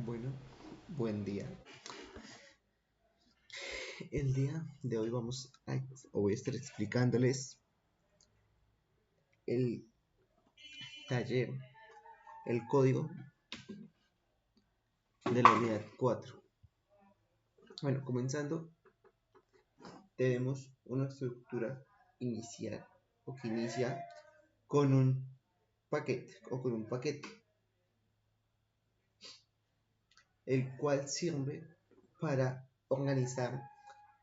Bueno, buen día. El día de hoy voy a estar explicándoles el taller, el código de la unidad 4. Bueno, comenzando, tenemos una estructura inicial o que inicia con un paquete, el cual sirve para organizar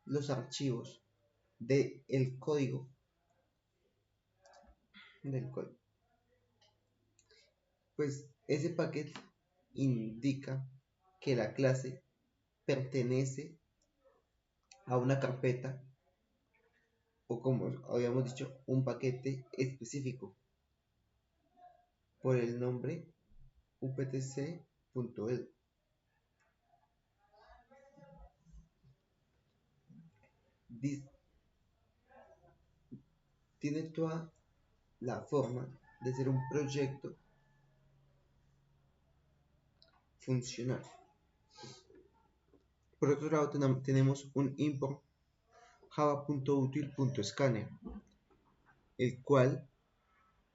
los archivos del código. Pues ese paquete indica que la clase pertenece a una carpeta o, como habíamos dicho, un paquete específico por el nombre uptc.edu. Tiene toda la forma de ser un proyecto funcional. Por otro lado, tenemos un import java.util.scanner, el cual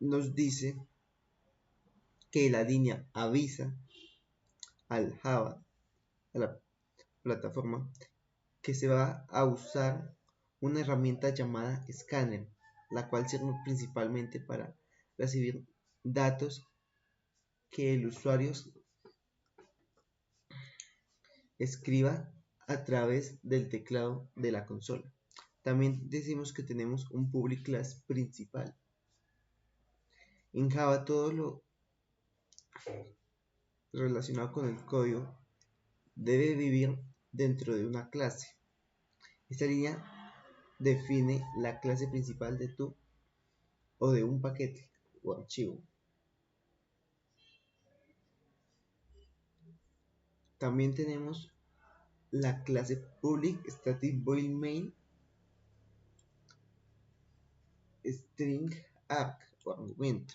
nos dice que la línea avisa al Java, a la plataforma, que se va a usar una herramienta llamada Scanner, la cual sirve principalmente para recibir datos que el usuario escriba a través del teclado de la consola. También decimos que tenemos un public class principal. En Java todo lo relacionado con el código debe vivir dentro de una clase. Esta línea define la clase principal de tu o de un paquete o archivo. También tenemos la clase public static void main string arg o argumento.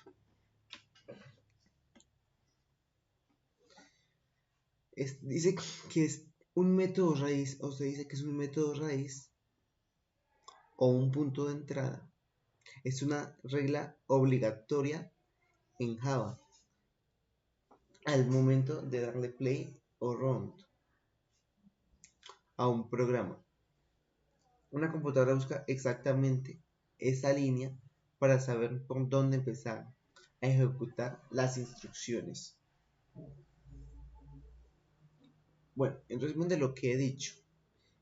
Dice que es un método raíz, o se dice que es un método raíz o un punto de entrada. Es una regla obligatoria en Java al momento de darle play o run a un programa. Una computadora busca exactamente esa línea para saber por dónde empezar a ejecutar las instrucciones. Bueno, en resumen de lo que he dicho,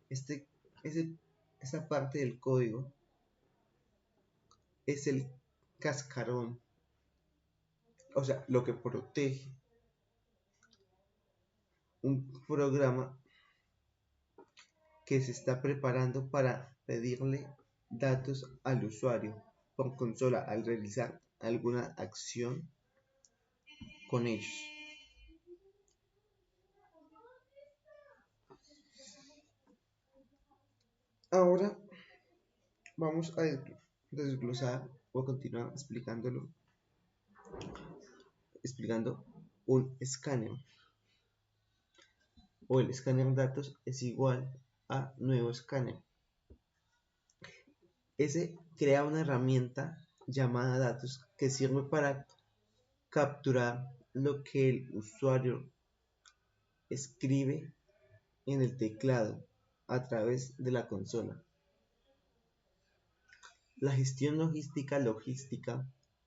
esa parte del código es el cascarón, o sea, lo que protege un programa que se está preparando para pedirle datos al usuario por consola al realizar alguna acción con ellos. Ahora vamos a desglosar o continuar explicando un escáner, o el escáner datos es igual a nuevo escáner. Ese crea una herramienta llamada datos que sirve para capturar lo que el usuario escribe en el teclado a través de la consola. La gestión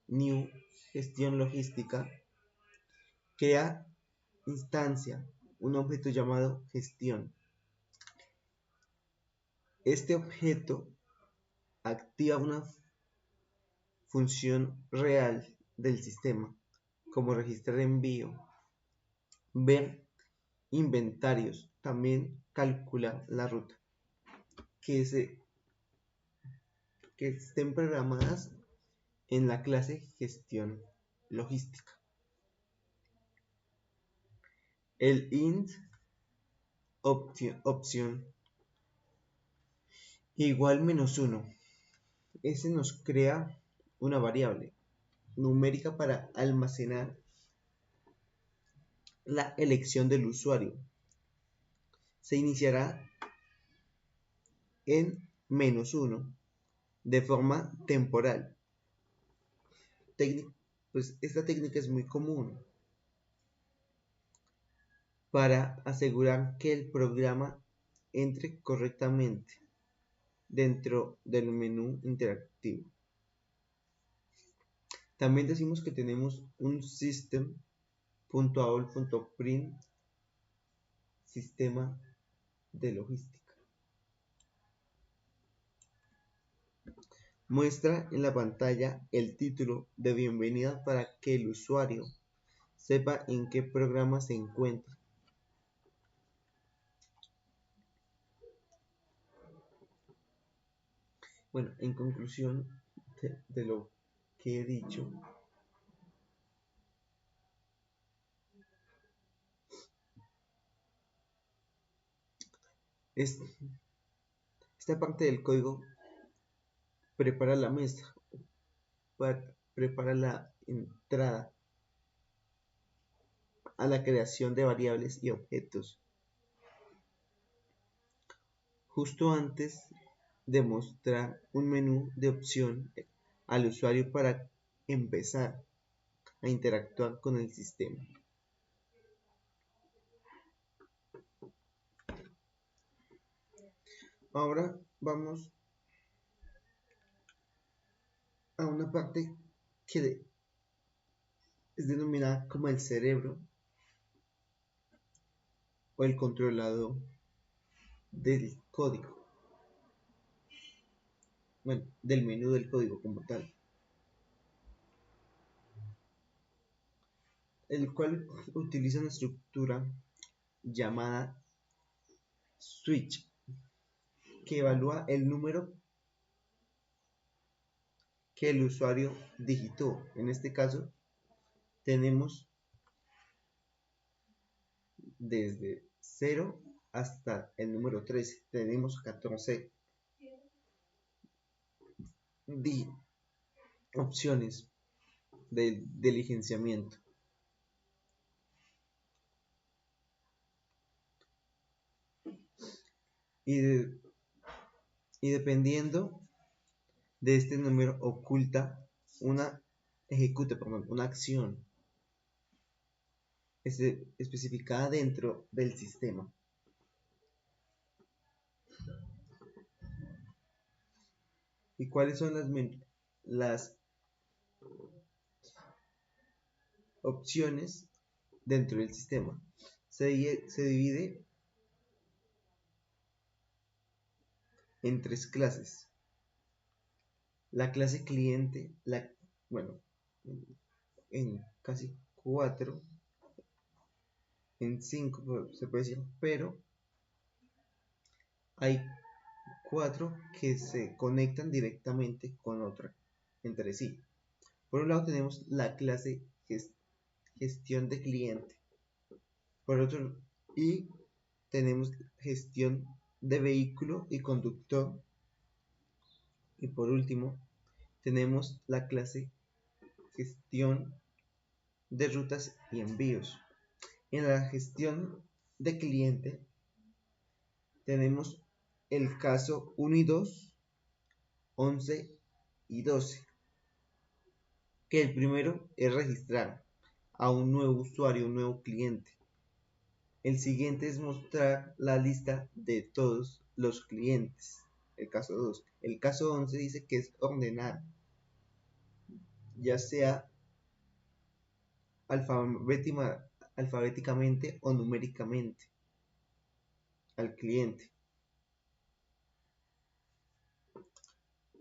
new gestión logística, crea instancia, un objeto llamado gestión. Este objeto activa una función real del sistema, como registrar envío, ver inventarios, también calcular la ruta, que estén programadas en la clase gestión logística. El int opción igual -1, ese nos crea una variable numérica para almacenar la elección del usuario. Se iniciará en -1 de forma temporal. Pues esta técnica es muy común para asegurar que el programa entre correctamente dentro del menú interactivo. También decimos que tenemos un system.aol.print sistema de logística. Muestra en la pantalla el título de bienvenida para que el usuario sepa en qué programa se encuentra. Bueno, en conclusión de lo que he dicho, esta parte del código prepara la mesa, prepara la entrada a la creación de variables y objetos. Justo antes de mostrar un menú de opción al usuario para empezar a interactuar con el sistema. Ahora vamos a una parte que es denominada como el cerebro o el controlador del código. Bueno, del menú del código como tal. El cual utiliza una estructura llamada switch que evalúa el número que el usuario digitó. En este caso tenemos desde 0 hasta el número 13. Tenemos 14 opciones de diligenciamiento. Y dependiendo de este número oculta ejecuta una acción especificada dentro del sistema. ¿Y cuáles son las opciones dentro del sistema? Se divide en 3 clases. La clase cliente, en casi 4, en 5 se puede decir, pero hay 4 que se conectan directamente con otra entre sí. Por un lado tenemos la clase gestión de cliente. Por otro, y tenemos gestión de vehículo y conductor. Y por último, tenemos la clase gestión de rutas y envíos. En la gestión de cliente tenemos el caso 1 y 2, 11 y 12. Que el primero es registrar a un nuevo usuario, un nuevo cliente. El siguiente es mostrar la lista de todos los clientes. El caso 2. El caso 11 dice que es ordenar, ya sea alfabéticamente o numéricamente al cliente.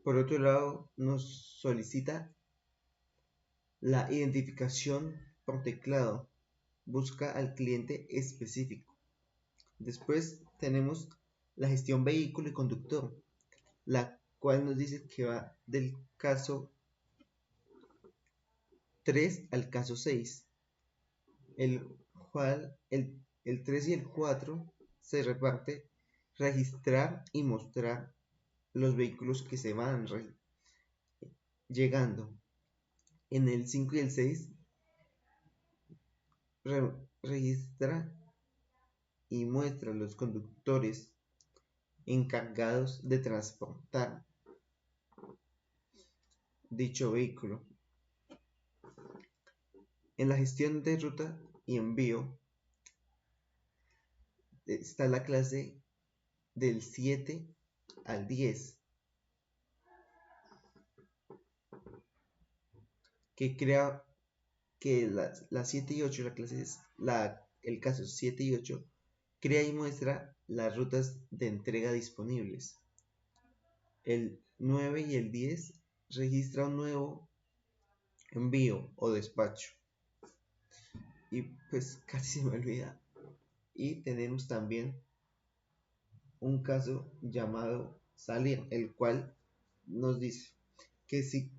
Por otro lado, nos solicita la identificación por teclado. Busca al cliente específico. Después tenemos la gestión vehículo y conductor, la cual nos dice que va del caso 3 al caso 6, el cual el 3 y el 4 se reparte registrar y mostrar los vehículos que se van llegando. En el 5 y el 6 registra y muestra los conductores encargados de transportar dicho vehículo. En la gestión de ruta y envío está la clase del 7 al 10 que crea que las 7 y 8, la clase es el caso 7 y 8, crea y muestra las rutas de entrega disponibles. El 9 y el 10 registra un nuevo envío o despacho. Y pues casi se me olvida. Y tenemos también un caso llamado salir, el cual nos dice que si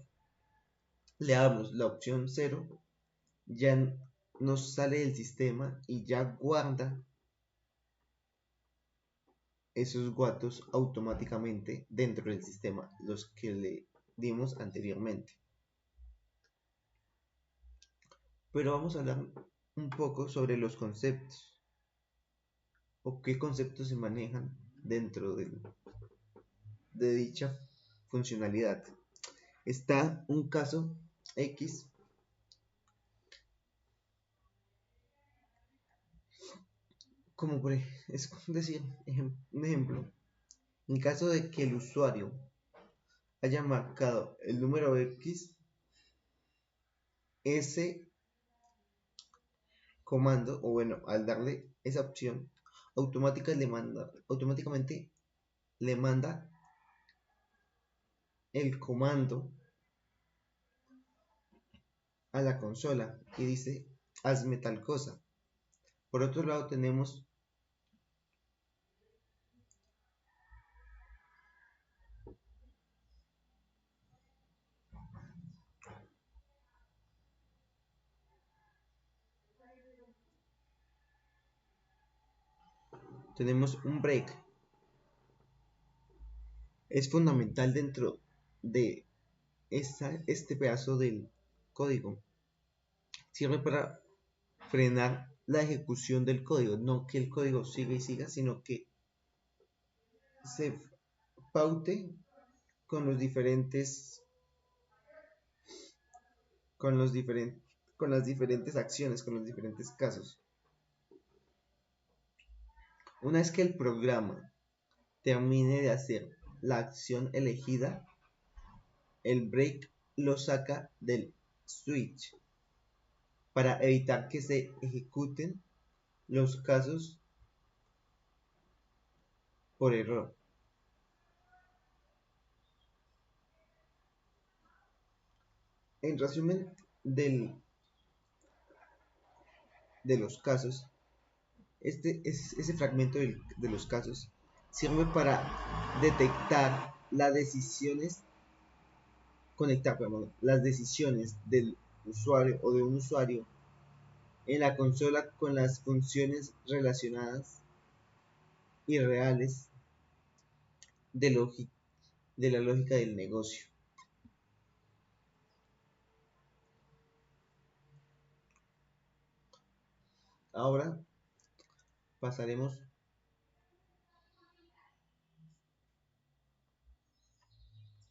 le damos la opción 0, ya nos sale del sistema y ya guarda esos datos automáticamente dentro del sistema, los que le dimos anteriormente. Pero vamos a hablar un poco sobre los conceptos o qué conceptos se manejan dentro de dicha funcionalidad. Está un caso X como por es decir, un ejemplo, en caso de que el usuario haya marcado el número X, ese comando, o bueno, al darle esa opción, automáticamente le manda el comando a la consola y dice, hazme tal cosa. Por otro lado tenemos un break. Es fundamental dentro de este pedazo del código. Sirve para frenar la ejecución del código, no que el código siga y siga, sino que se paute con los diferentes con los diferentes con las diferentes acciones, con los diferentes casos. Una vez que el programa termine de hacer la acción elegida, el break lo saca del switch para evitar que se ejecuten los casos por error. En resumen de los casos, ese fragmento de los casos sirve para detectar las decisiones, las decisiones del usuario o de un usuario en la consola con las funciones relacionadas y reales de, de la lógica del negocio. Ahora pasaremos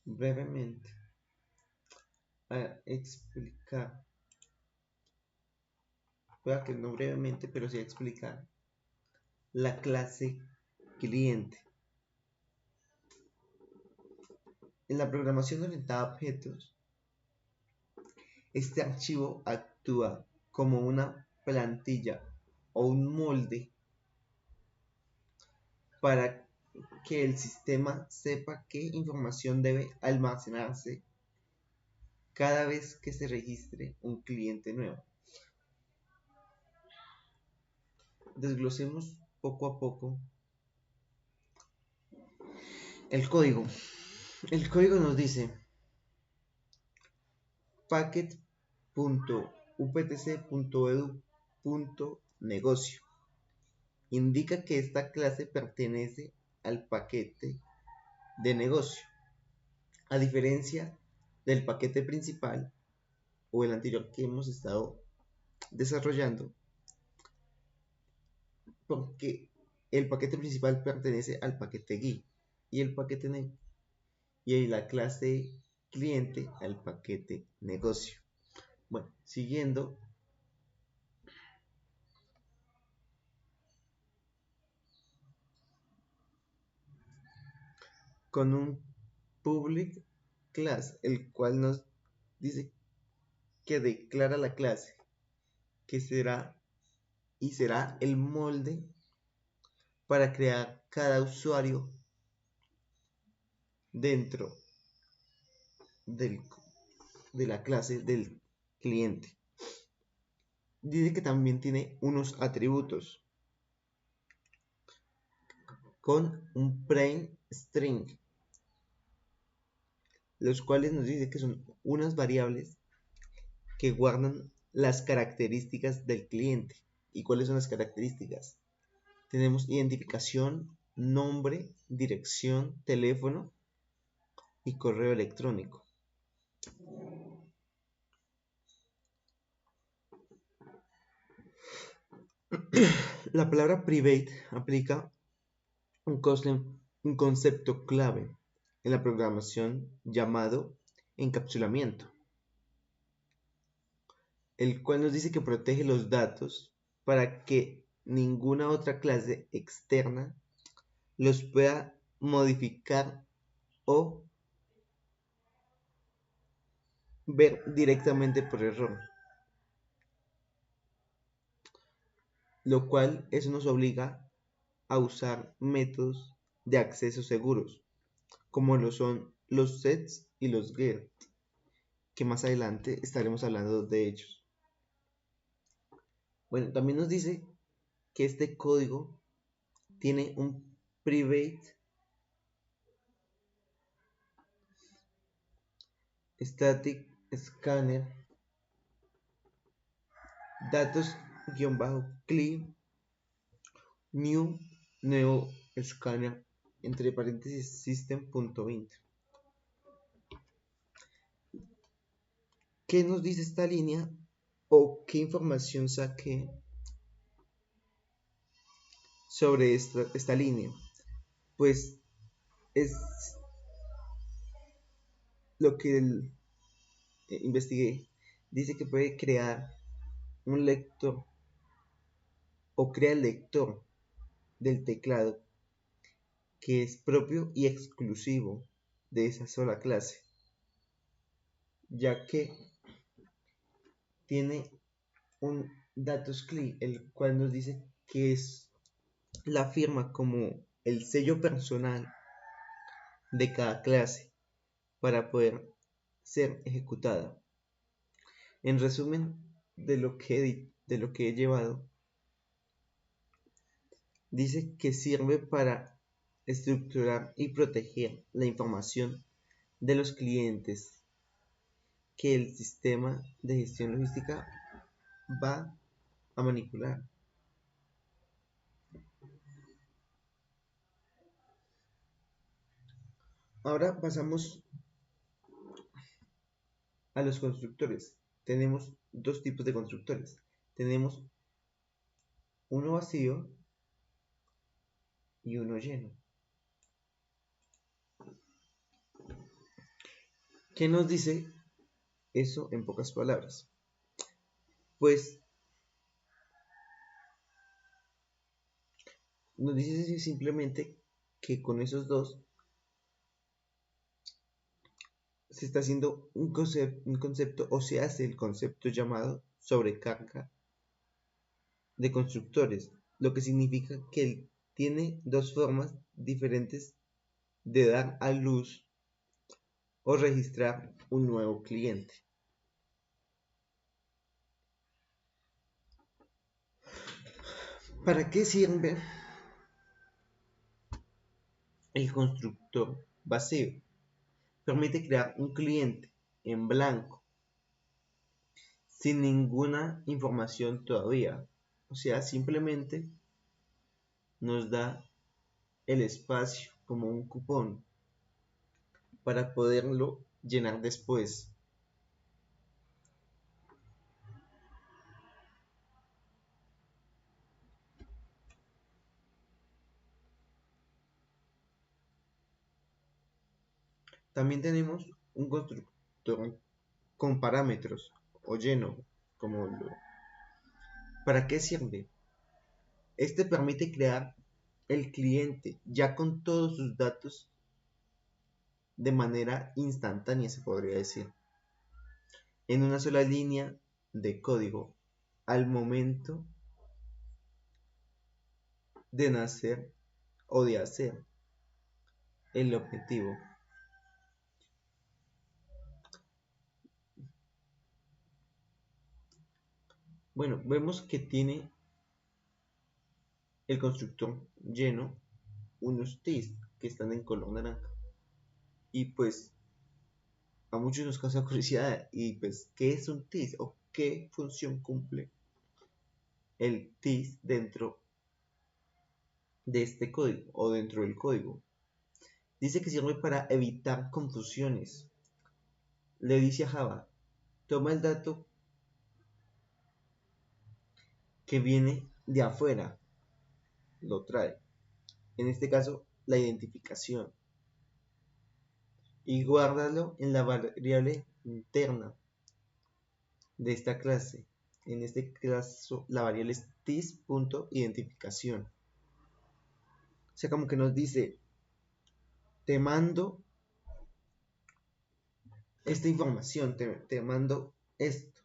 brevemente a explicar, pueda que no brevemente, pero sí a explicar la clase cliente. En la programación orientada a objetos, este archivo actúa como una plantilla o un molde para que el sistema sepa qué información debe almacenarse cada vez que se registre un cliente nuevo. Desglosemos poco a poco el código. El código nos dice packet.uptc.edu.negocio. Indica que esta clase pertenece al paquete de negocio, a diferencia del paquete principal o el anterior que hemos estado desarrollando. porque el paquete principal pertenece al paquete GUI y el paquete y la clase cliente al paquete negocio. Bueno, siguiendo con un public class, el cual nos dice que declara la clase, que será el molde para crear cada usuario dentro del, de la clase del cliente. Dice que también tiene unos atributos con un prime string, los cuales nos dice que son unas variables que guardan las características del cliente. ¿Y cuáles son las características? Tenemos identificación, nombre, dirección, teléfono y correo electrónico. La palabra private aplica un concepto clave en la programación llamado encapsulamiento, el cual nos dice que protege los datos para que ninguna otra clase externa los pueda modificar o ver directamente por error, lo cual eso nos obliga a usar métodos de acceso seguros, como lo son los sets y los get, que más adelante estaremos hablando de ellos. Bueno, también nos dice que este código tiene un private static scanner datos-clear new neo scanner entre paréntesis system.int. ¿Qué nos dice esta línea o qué información saqué sobre esta línea? Pues es lo que investigué. Dice que puede crear un lector o crea el lector del teclado que es propio y exclusivo de esa sola clase, ya que tiene un datos CLI, el cual nos dice que es la firma como el sello personal de cada clase para poder ser ejecutada. En resumen de lo que he llevado, dice que sirve para estructurar y proteger la información de los clientes que el sistema de gestión logística va a manipular. Ahora pasamos a los constructores. Tenemos dos tipos de constructores. Tenemos uno vacío y uno lleno. ¿Qué nos dice eso en pocas palabras? Pues nos dice simplemente que con esos dos se está haciendo un concepto o se hace el concepto llamado sobrecarga de constructores, lo que significa que él tiene dos formas diferentes de dar a luz o registrar un nuevo cliente. ¿Para qué sirve el constructor vacío? Permite crear un cliente en blanco sin ninguna información todavía. O sea, simplemente nos da el espacio como un cupón para poderlo llenar después. También tenemos un constructor con parámetros o lleno, ¿para qué sirve? Este permite crear el cliente ya con todos sus datos de manera instantánea, se podría decir, en una sola línea de código al momento de nacer o de hacer el objetivo. Bueno, vemos que tiene el constructor lleno unos tis que están en color naranja. Y pues a muchos nos causa curiosidad. Y pues, ¿qué es un tis? ¿O qué función cumple el tis dentro de este código o dentro del código? Dice que sirve para evitar confusiones. Le dice a Java, toma el dato que viene de afuera, lo trae. En este caso, la identificación. Y guárdalo en la variable interna de esta clase. En este caso, la variable es tis.identificación. O sea, como que nos dice, te mando esta información, te mando esto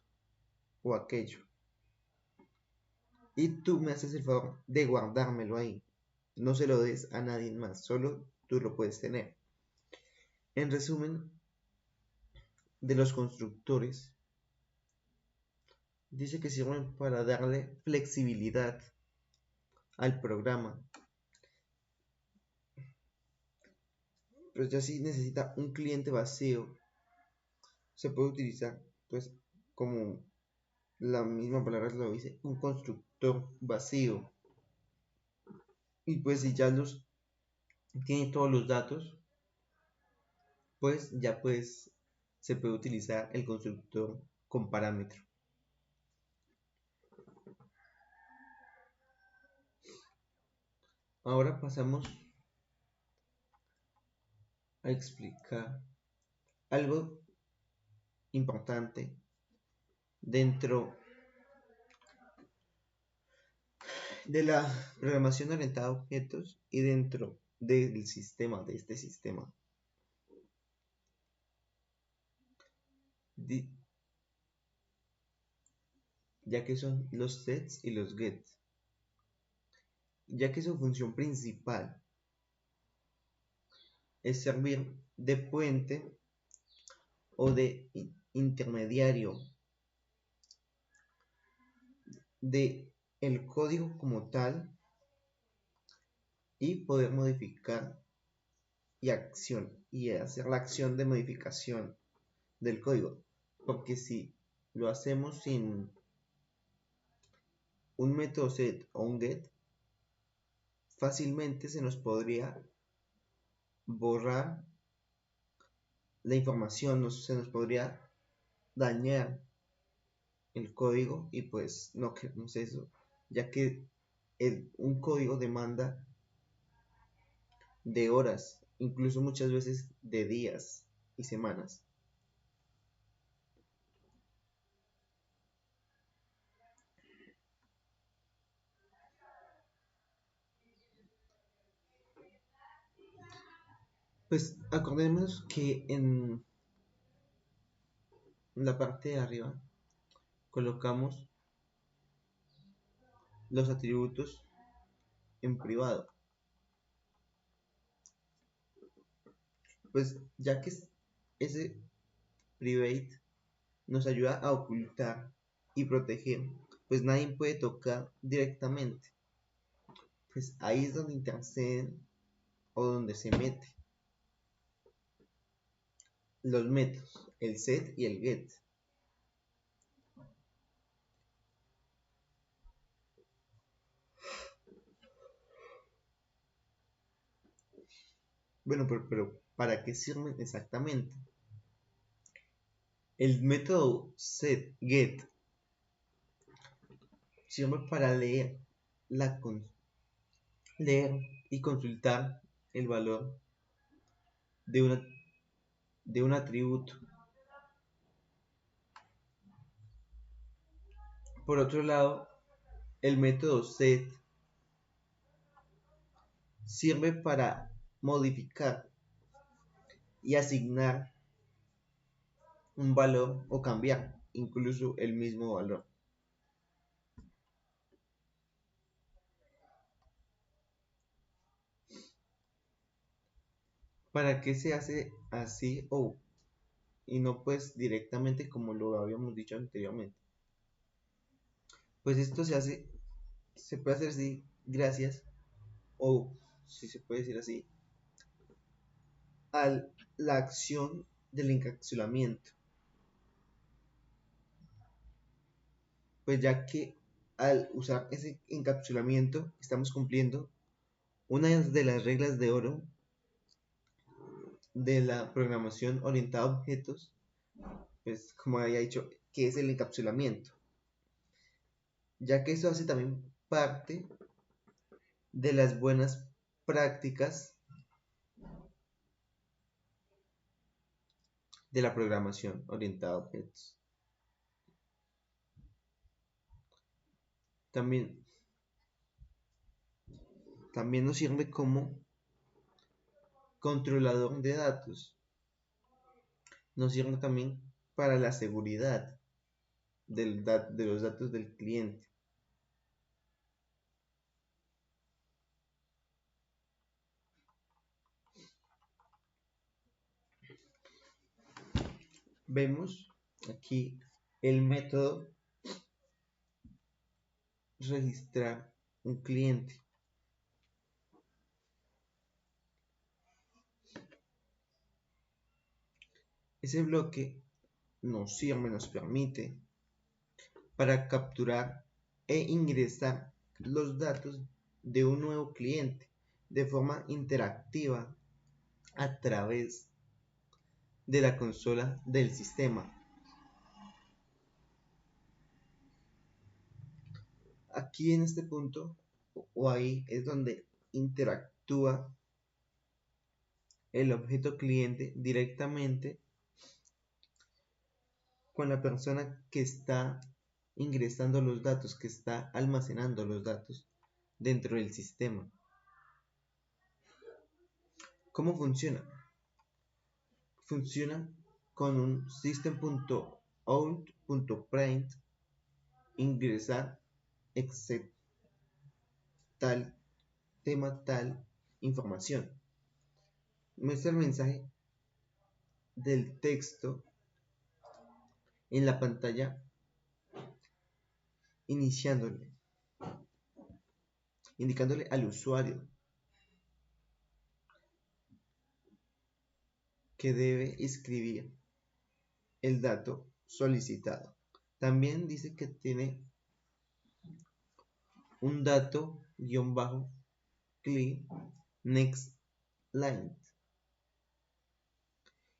o aquello. Y tú me haces el favor de guardármelo ahí. No se lo des a nadie más, solo tú lo puedes tener. En resumen, de los constructores, dice que sirven para darle flexibilidad al programa. Pero ya si necesita un cliente vacío, se puede utilizar, pues, como la misma palabra lo dice, un constructor vacío. Y pues si ya tiene todos los datos, pues ya pues se puede utilizar el constructor con parámetro. Ahora pasamos a explicar algo importante dentro de la programación orientada a objetos y dentro del sistema, de este sistema. Ya que son los sets y los gets, ya que su función principal es servir de puente o de intermediario de el código como tal y poder modificar y hacer la acción de modificación del código, porque si lo hacemos sin un método set o un get, fácilmente se nos podría borrar la información, se nos podría dañar el código y pues no queremos eso, ya que un código demanda de horas, incluso muchas veces de días y semanas. Pues acordémonos que en la parte de arriba colocamos los atributos en privado. Pues ya que ese private nos ayuda a ocultar y proteger, pues nadie puede tocar directamente. Pues ahí es donde interceden o donde se mete los métodos, el set y el get. Bueno, pero ¿para qué sirven exactamente? El método set get sirve para leer y consultar el valor de una de un atributo. Por otro lado, el método set sirve para modificar y asignar un valor o cambiar incluso el mismo valor. ¿Para qué se hace así y no pues directamente como lo habíamos dicho anteriormente? Pues esto se puede hacer así gracias, o si se puede decir así, a la acción del encapsulamiento. Pues ya que al usar ese encapsulamiento estamos cumpliendo una de las reglas de oro de la programación orientada a objetos, pues como había dicho, que es el encapsulamiento, ya que eso hace también parte de las buenas prácticas de la programación orientada a objetos. También nos sirve como controlador de datos. Nos sirve también para la seguridad de los datos del cliente. Vemos aquí el método registrar un cliente. Ese bloque nos permite para capturar e ingresar los datos de un nuevo cliente de forma interactiva a través de la consola del sistema. Aquí en este punto o ahí es donde interactúa el objeto cliente directamente con la persona que está ingresando los datos, que está almacenando los datos dentro del sistema. ¿Cómo funciona? Funciona con un system.out.print ingresar except tal tema tal información. Muestra el mensaje del texto en la pantalla indicándole al usuario que debe escribir el dato solicitado. También dice que tiene un dato clear next line,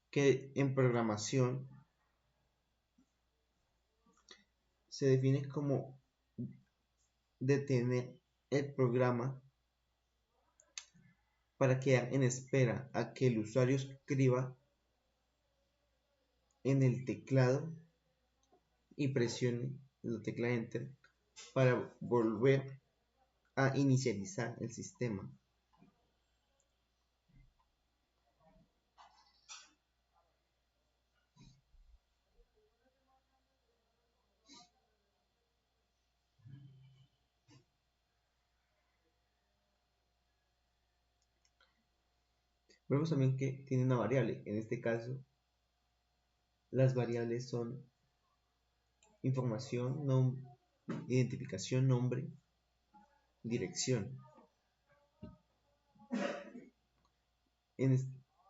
que en programación se define como detener el programa para quedar en espera a que el usuario escriba en el teclado y presione la tecla Enter para volver a inicializar el sistema. Vemos también que tiene una variable. En este caso, las variables son información, identificación, nombre, dirección.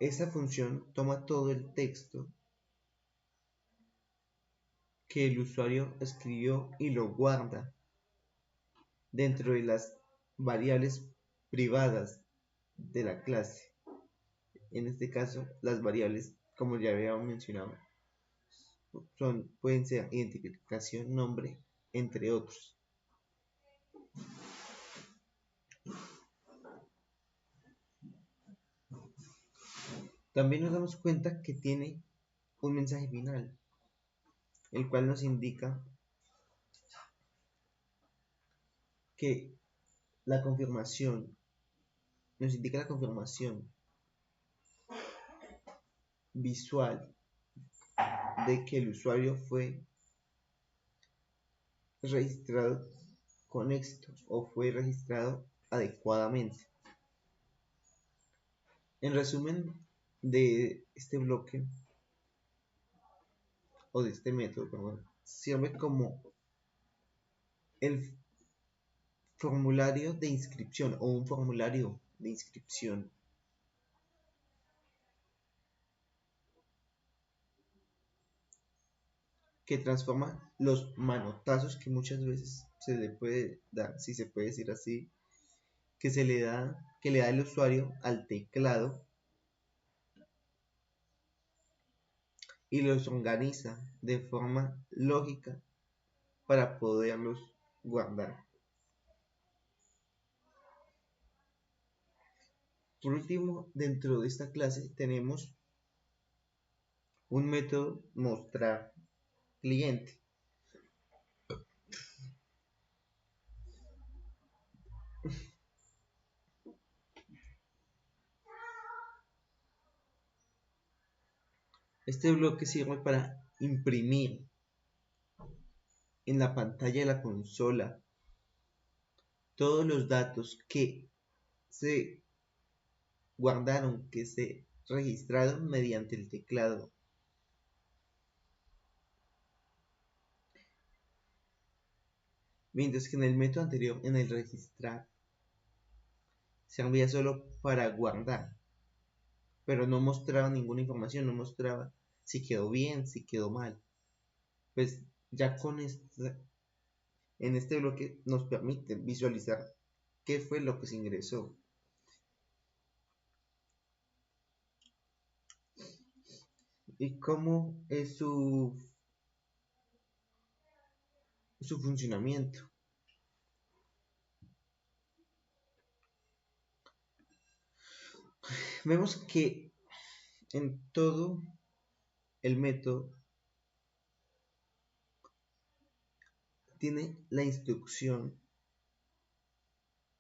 Esa función toma todo el texto que el usuario escribió y lo guarda dentro de las variables privadas de la clase. En este caso, las variables, como ya habíamos mencionado, pueden ser identificación, nombre, entre otros. También nos damos cuenta que tiene un mensaje final, el cual nos indica que la confirmación, nos indica la confirmación visual de que el usuario fue registrado con éxito o fue registrado adecuadamente. En resumen de este bloque o de este método, perdón, sirve como el formulario de inscripción o un formulario de inscripción que transforma los manotazos que muchas veces se le puede dar, si se puede decir así, que le da el usuario al teclado y los organiza de forma lógica para poderlos guardar. Por último, dentro de esta clase tenemos un método mostrar cliente. Este bloque sirve para imprimir en la pantalla de la consola todos los datos que se guardaron, que se registraron mediante el teclado. Mientras que en el método anterior, en el registrar, servía solo para guardar, pero no mostraba ninguna información, no mostraba si quedó bien, si quedó mal. Pues ya en este bloque nos permite visualizar qué fue lo que se ingresó. Y cómo es su funcionamiento. Vemos que en todo el método tiene la instrucción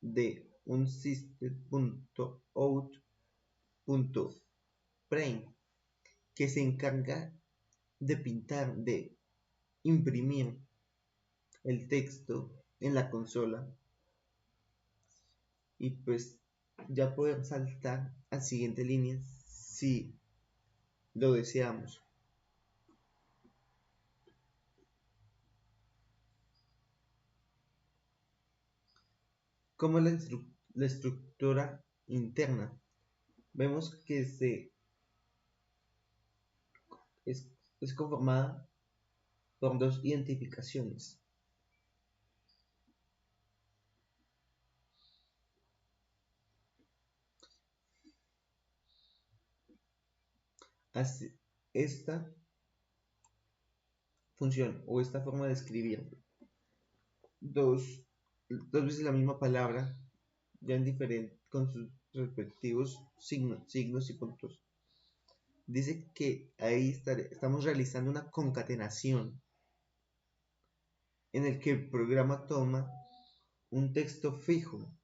de un system.out.print que se encarga de pintar, de imprimir el texto en la consola y pues ya poder saltar a siguiente línea si lo deseamos. Como la estructura interna, vemos que es, es conformada por dos identificaciones. Así, esta función o esta forma de escribir dos veces la misma palabra, ya en diferente, con sus respectivos signos y puntos. Dice que ahí estamos realizando una concatenación en el que el programa toma un texto fijo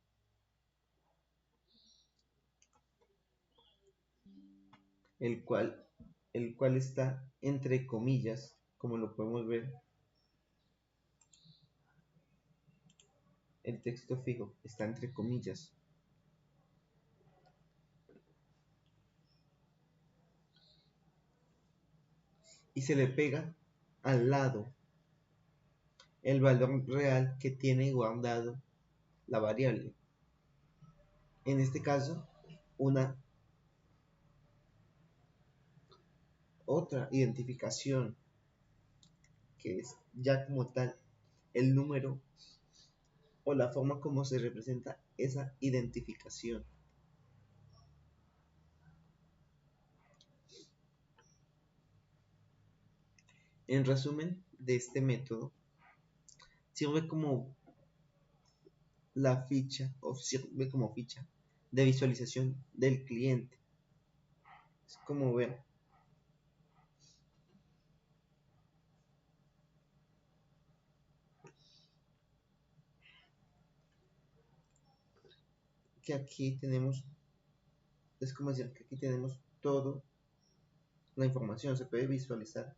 el cual, el cual está entre comillas, como lo podemos ver. El texto fijo está entre comillas. Y se le pega al lado el valor real que tiene guardado la variable. En este caso, una otra identificación que es ya como tal el número o la forma como se representa esa identificación. En resumen de este método, sirve como la ficha o sirve como ficha de visualización del cliente. Es como ver que aquí tenemos, es como decir que aquí tenemos toda la información, se puede visualizar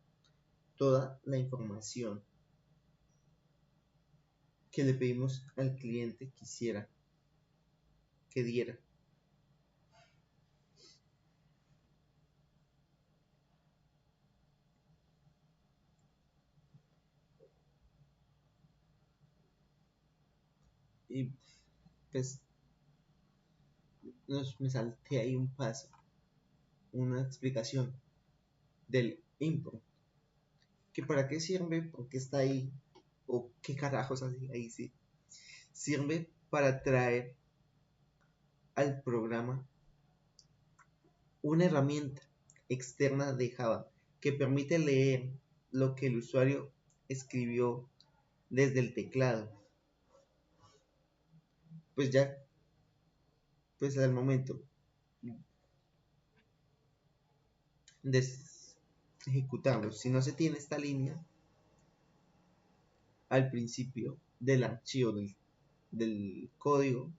toda la información que le pedimos al cliente quisiera que diera. Y pues me salté ahí un paso, una explicación del import, que para qué sirve, por qué está ahí, o qué carajos así, ahí sí. Sirve para traer al programa una herramienta externa de Java que permite leer lo que el usuario escribió desde el teclado. Pues ya, pues al momento de ejecutarlo, si no se tiene esta línea al principio del archivo del código,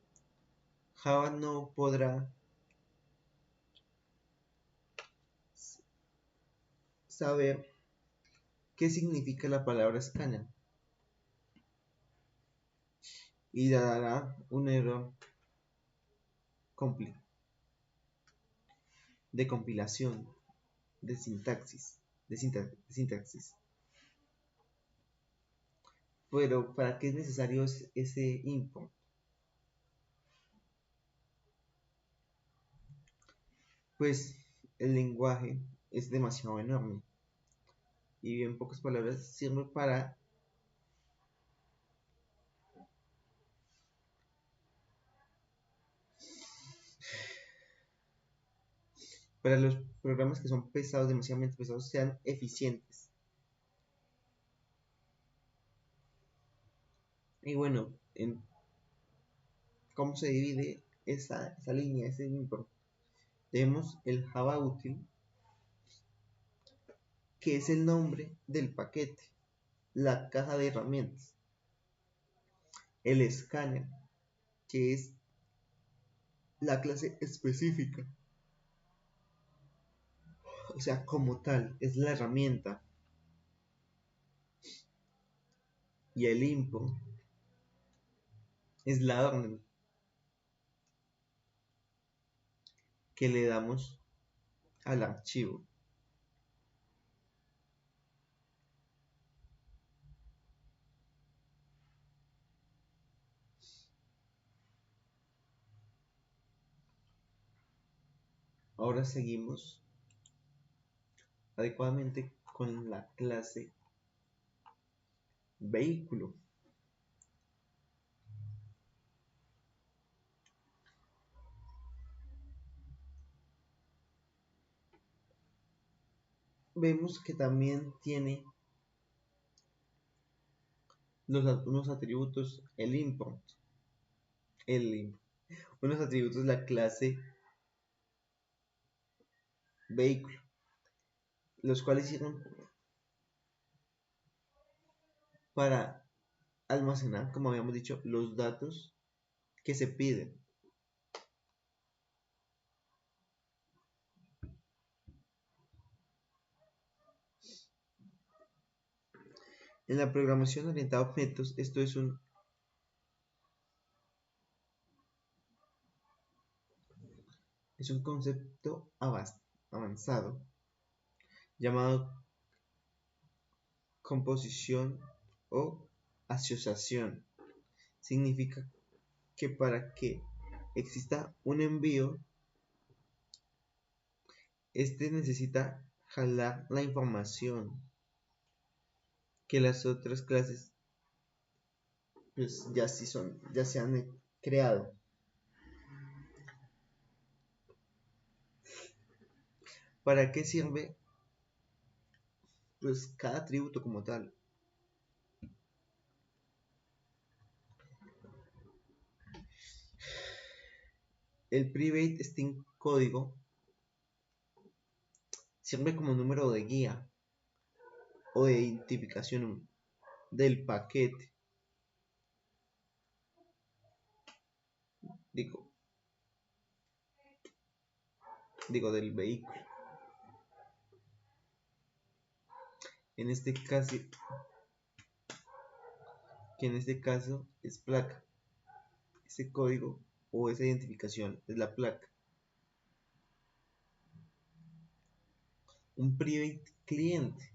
Java no podrá saber qué significa la palabra escáner y dará un error de compilación, de sintaxis, de sintaxis. Pero ¿para qué es necesario ese import? Pues el lenguaje es demasiado enorme y en pocas palabras sirve para los programas que son pesados, demasiado pesados, sean eficientes. Y bueno, ¿cómo se divide esa línea, ese import? Tenemos el Java útil, que es el nombre del paquete, la caja de herramientas. El escáner, que es la clase específica, o sea, como tal, es la herramienta. Y el import es la orden que le damos al archivo. Ahora seguimos adecuadamente con la clase vehículo. Vemos que también tiene unos atributos, el import, unos atributos de la clase vehículo, los cuales sirven para almacenar, como habíamos dicho, los datos que se piden. En la programación orientada a objetos, esto es un concepto avanzado llamado composición o asociación. Significa que para que exista un envío, este necesita jalar la información que las otras clases pues ya se han creado. ¿Para qué sirve pues cada atributo como tal? El private string código sirve como número de guía o de identificación del paquete, digo, del vehículo. En este caso, es placa. Ese código o esa identificación es la placa. Un private cliente.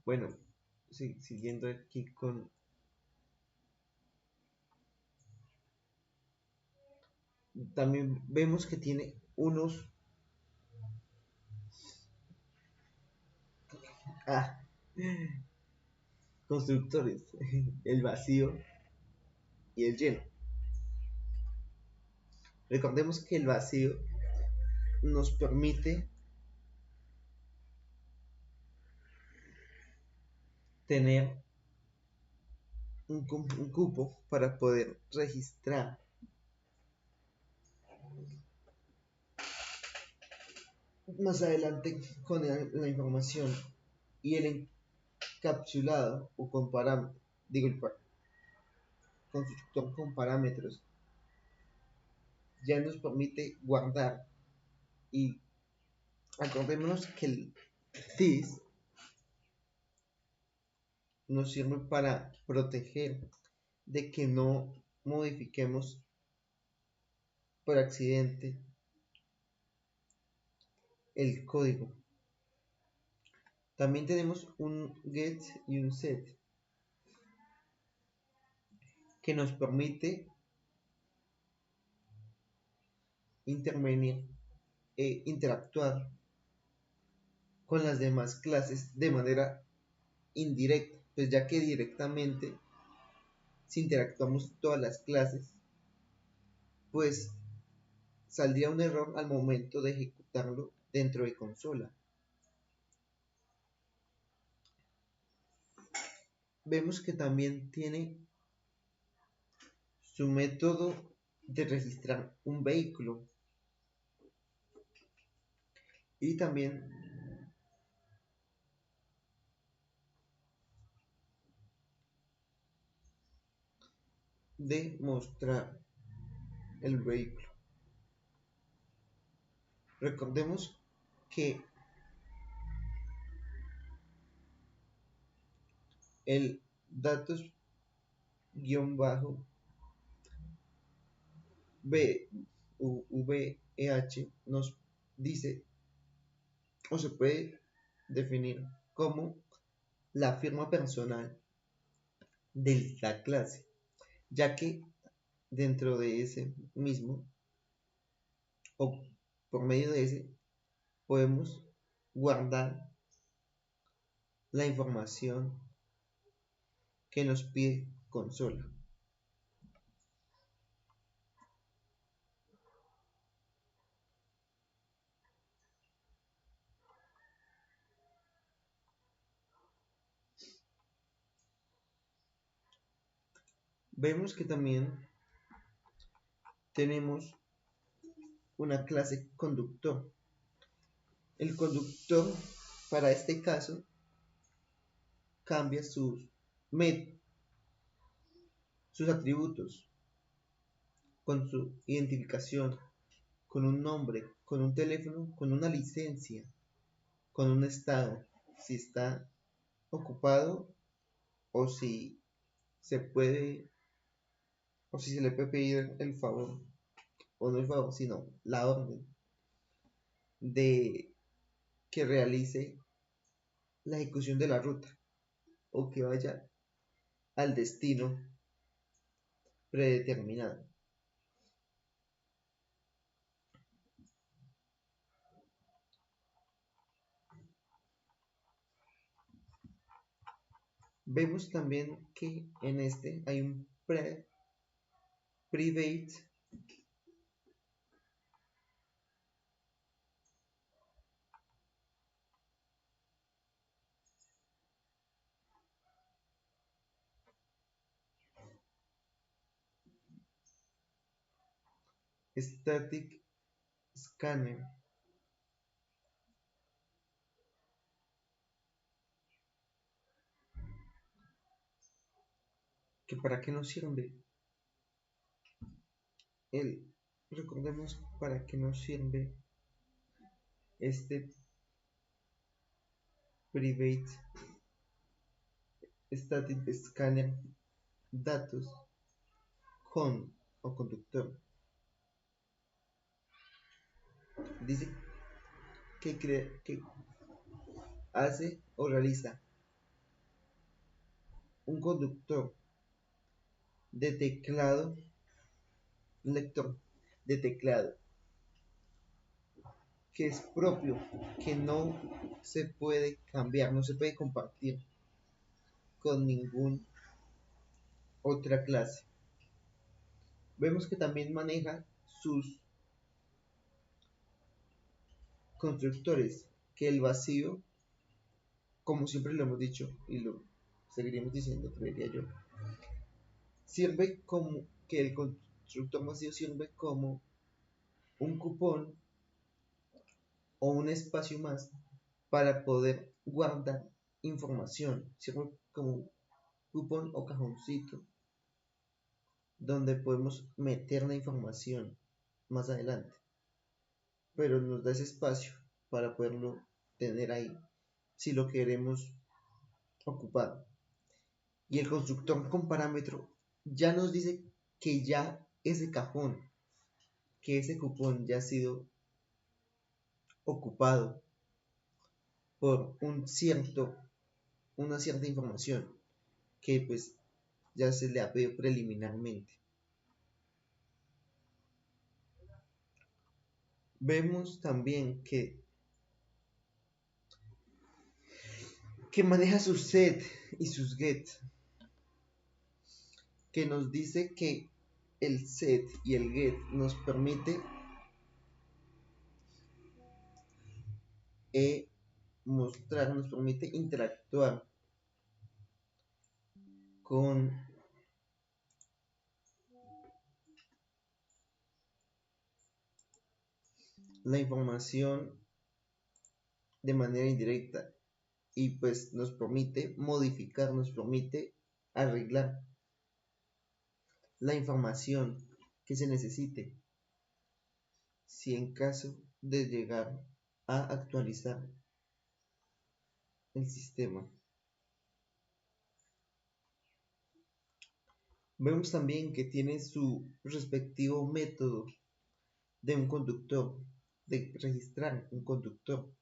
Bueno, siguiendo aquí con... También vemos que tiene unos... Ah, constructores. El vacío y el lleno. Recordemos que el vacío nos permite tener un cupo para poder registrar más adelante con la información, y el encapsulado o con parámetros, digo, el constructor con parámetros ya nos permite guardar. Y acordémonos que el this nos sirve para proteger de que no modifiquemos por accidente el código. También tenemos un get y un set que nos permite intervenir e interactuar con las demás clases de manera indirecta, pues ya que directamente si interactuamos todas las clases, pues saldría un error al momento de ejecutarlo dentro de consola. Vemos que también tiene su método de registrar un vehículo, y también de mostrar el vehículo. Recordemos que el datos guión bajo VEH nos dice, o se puede definir como la firma personal de la clase, ya que dentro de ese mismo o por medio de ese podemos guardar la información que nos pide consola. Vemos que también tenemos una clase conductor. El conductor, para este caso, cambia sus atributos con su identificación, con un nombre, con un teléfono, con una licencia, con un estado, si está ocupado o si se puede, o si se le puede pedir el favor, o no el favor, sino la orden de que realice la ejecución de la ruta o que vaya al destino predeterminado. Vemos también que en este hay un private static scanner, que para qué nos sirve recordemos para qué nos sirve este private static scanner datos con o conductor. Dice que hace o realiza un conductor de teclado, un lector de teclado que es propio, que no se puede cambiar, no se puede compartir con ninguna otra clase. Vemos que también maneja sus constructores, que el vacío, como siempre lo hemos dicho y lo seguiremos diciendo, creería yo, sirve como que el constructor vacío sirve como un cupón o un espacio más para poder guardar información, sirve como un cupón o cajoncito donde podemos meter la información más adelante, pero nos da ese espacio para poderlo tener ahí si lo queremos ocupar. Y el constructor con parámetro ya nos dice que ya ese cajón, que ese cupón ya ha sido ocupado por una cierta información que pues ya se le ha pedido preliminarmente. Vemos también que maneja sus set y sus get, que nos dice que el set y el get nos permite mostrar, nos permite interactuar con la información de manera indirecta y pues nos permite modificar, nos permite arreglar la información que se necesite si en caso de llegar a actualizar el sistema. Vemos también que tiene su respectivo método de un conductor, de registrar un conductor.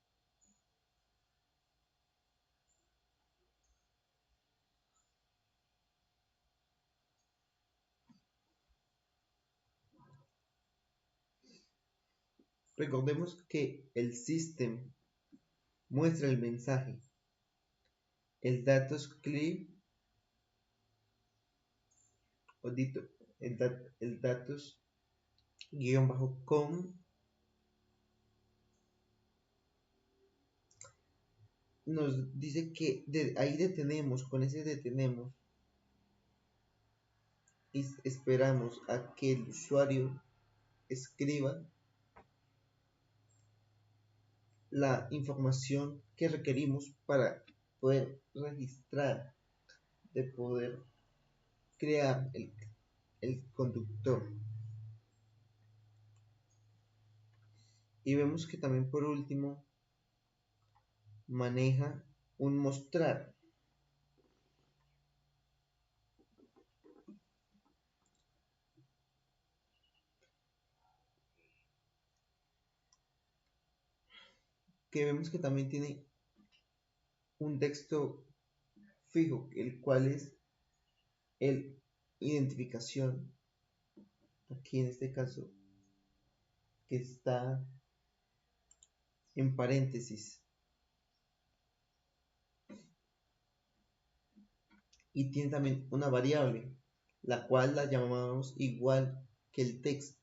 Recordemos que el system muestra el mensaje, el datos clear, o dito, el datos guión bajo com nos dice que ahí detenemos, con ese detenemos y esperamos a que el usuario escriba la información que requerimos para poder registrar, de poder crear el conductor. Y vemos que también por último maneja un mostrar, que vemos que también tiene un texto fijo, el cual es el identificación, aquí en este caso, que está en paréntesis, y tiene también una variable, la cual la llamamos igual que el texto,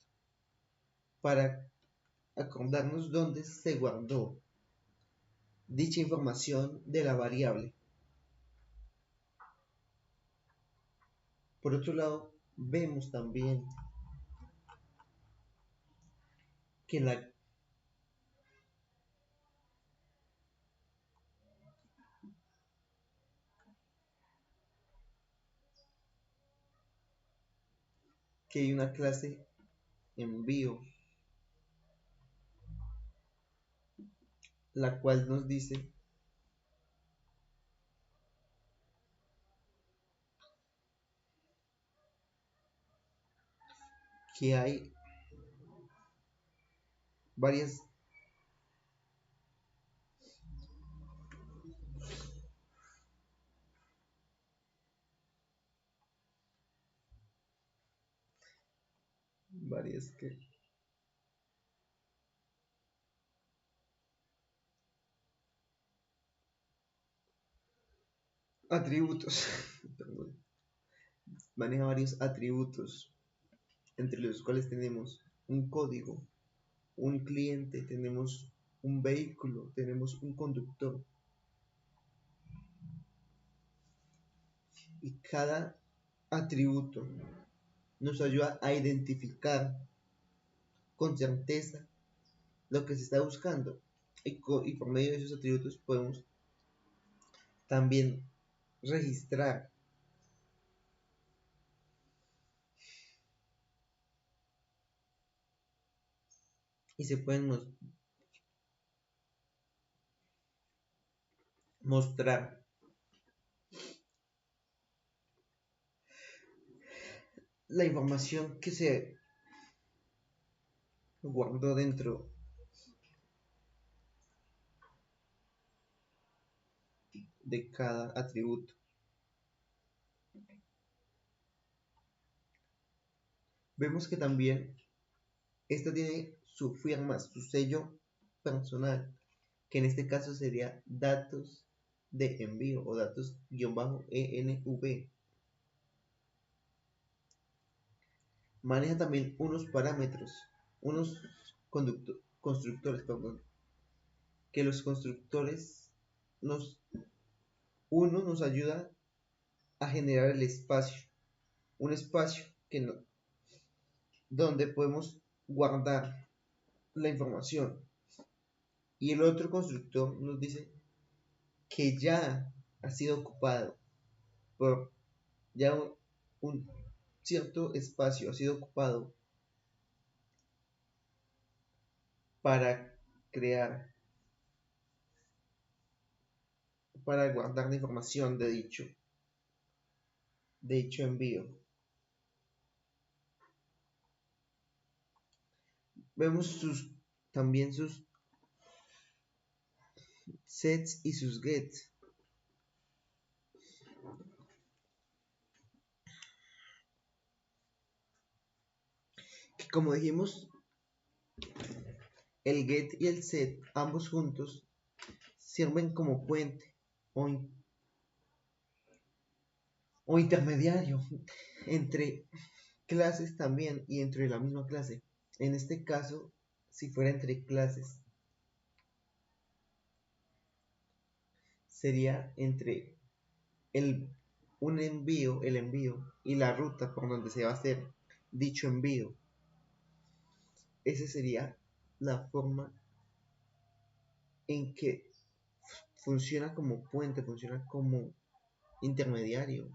para acordarnos dónde se guardó dicha información de la variable. Por otro lado, vemos también que hay una clase envío, la cual nos dice que hay varias que atributos, maneja varios atributos, entre los cuales tenemos un código, un cliente, tenemos un vehículo, tenemos un conductor, y cada atributo nos ayuda a identificar con certeza lo que se está buscando, y por medio de esos atributos podemos también registrar y se pueden mostrar la información que se guardó dentro de cada atributo. Vemos que también esta tiene su firma, su sello personal, que en este caso sería datos de envío o datos-env. Maneja también unos parámetros, unos constructores, perdón, que los constructores nos ayuda a generar el espacio, un espacio donde podemos guardar la información, y el otro constructor nos dice que ya ha sido ocupado por ya un cierto espacio, ha sido ocupado para crear, para guardar la información de dicho envío. Vemos también sus sets y sus gets, que como dijimos, el get y el set, ambos juntos, sirven como puente o, o intermediario entre clases también y entre la misma clase. En este caso, si fuera entre clases, sería entre el, el envío y la ruta por donde se va a hacer dicho envío. Esa sería la forma en que funciona como puente, funciona como intermediario,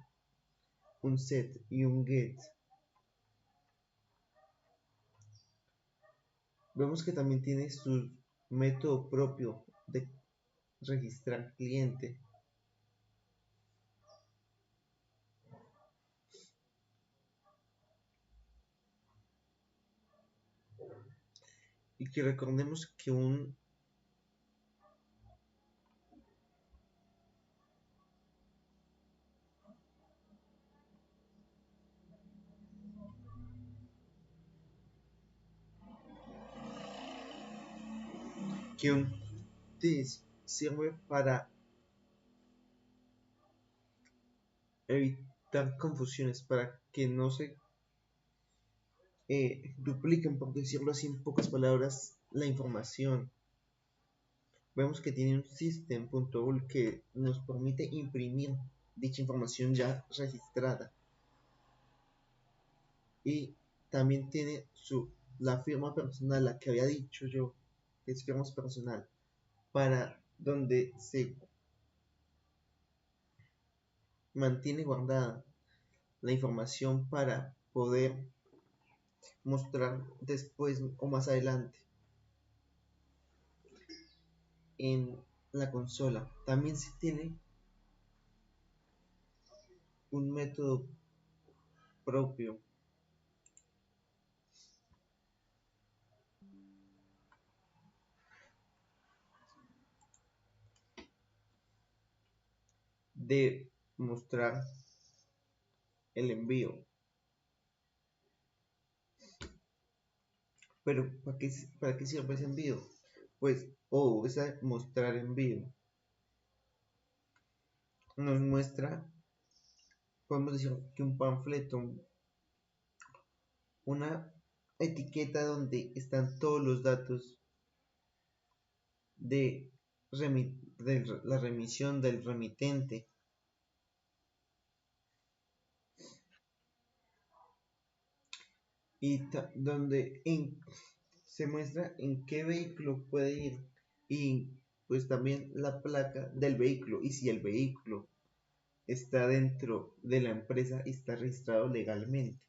un set y un get. Vemos que también tiene su método propio de registrar cliente, y que recordemos que un sirve para evitar confusiones, para que no se dupliquen, por decirlo así en pocas palabras, la información. Vemos que tiene un system.ul que nos permite imprimir dicha información ya registrada, y también tiene la firma personal, la que había dicho yo, que es firma personal, para donde se mantiene guardada la información para poder mostrar después o más adelante en la consola. También se tiene un método propio de mostrar el envío. Pero ¿para qué sirve ese envío? Pues, esa mostrar envío nos muestra, podemos decir que un panfleto, una etiqueta donde están todos los datos de, de la remisión del remitente, y donde se muestra en qué vehículo puede ir, y pues también la placa del vehículo, y si el vehículo está dentro de la empresa y está registrado legalmente.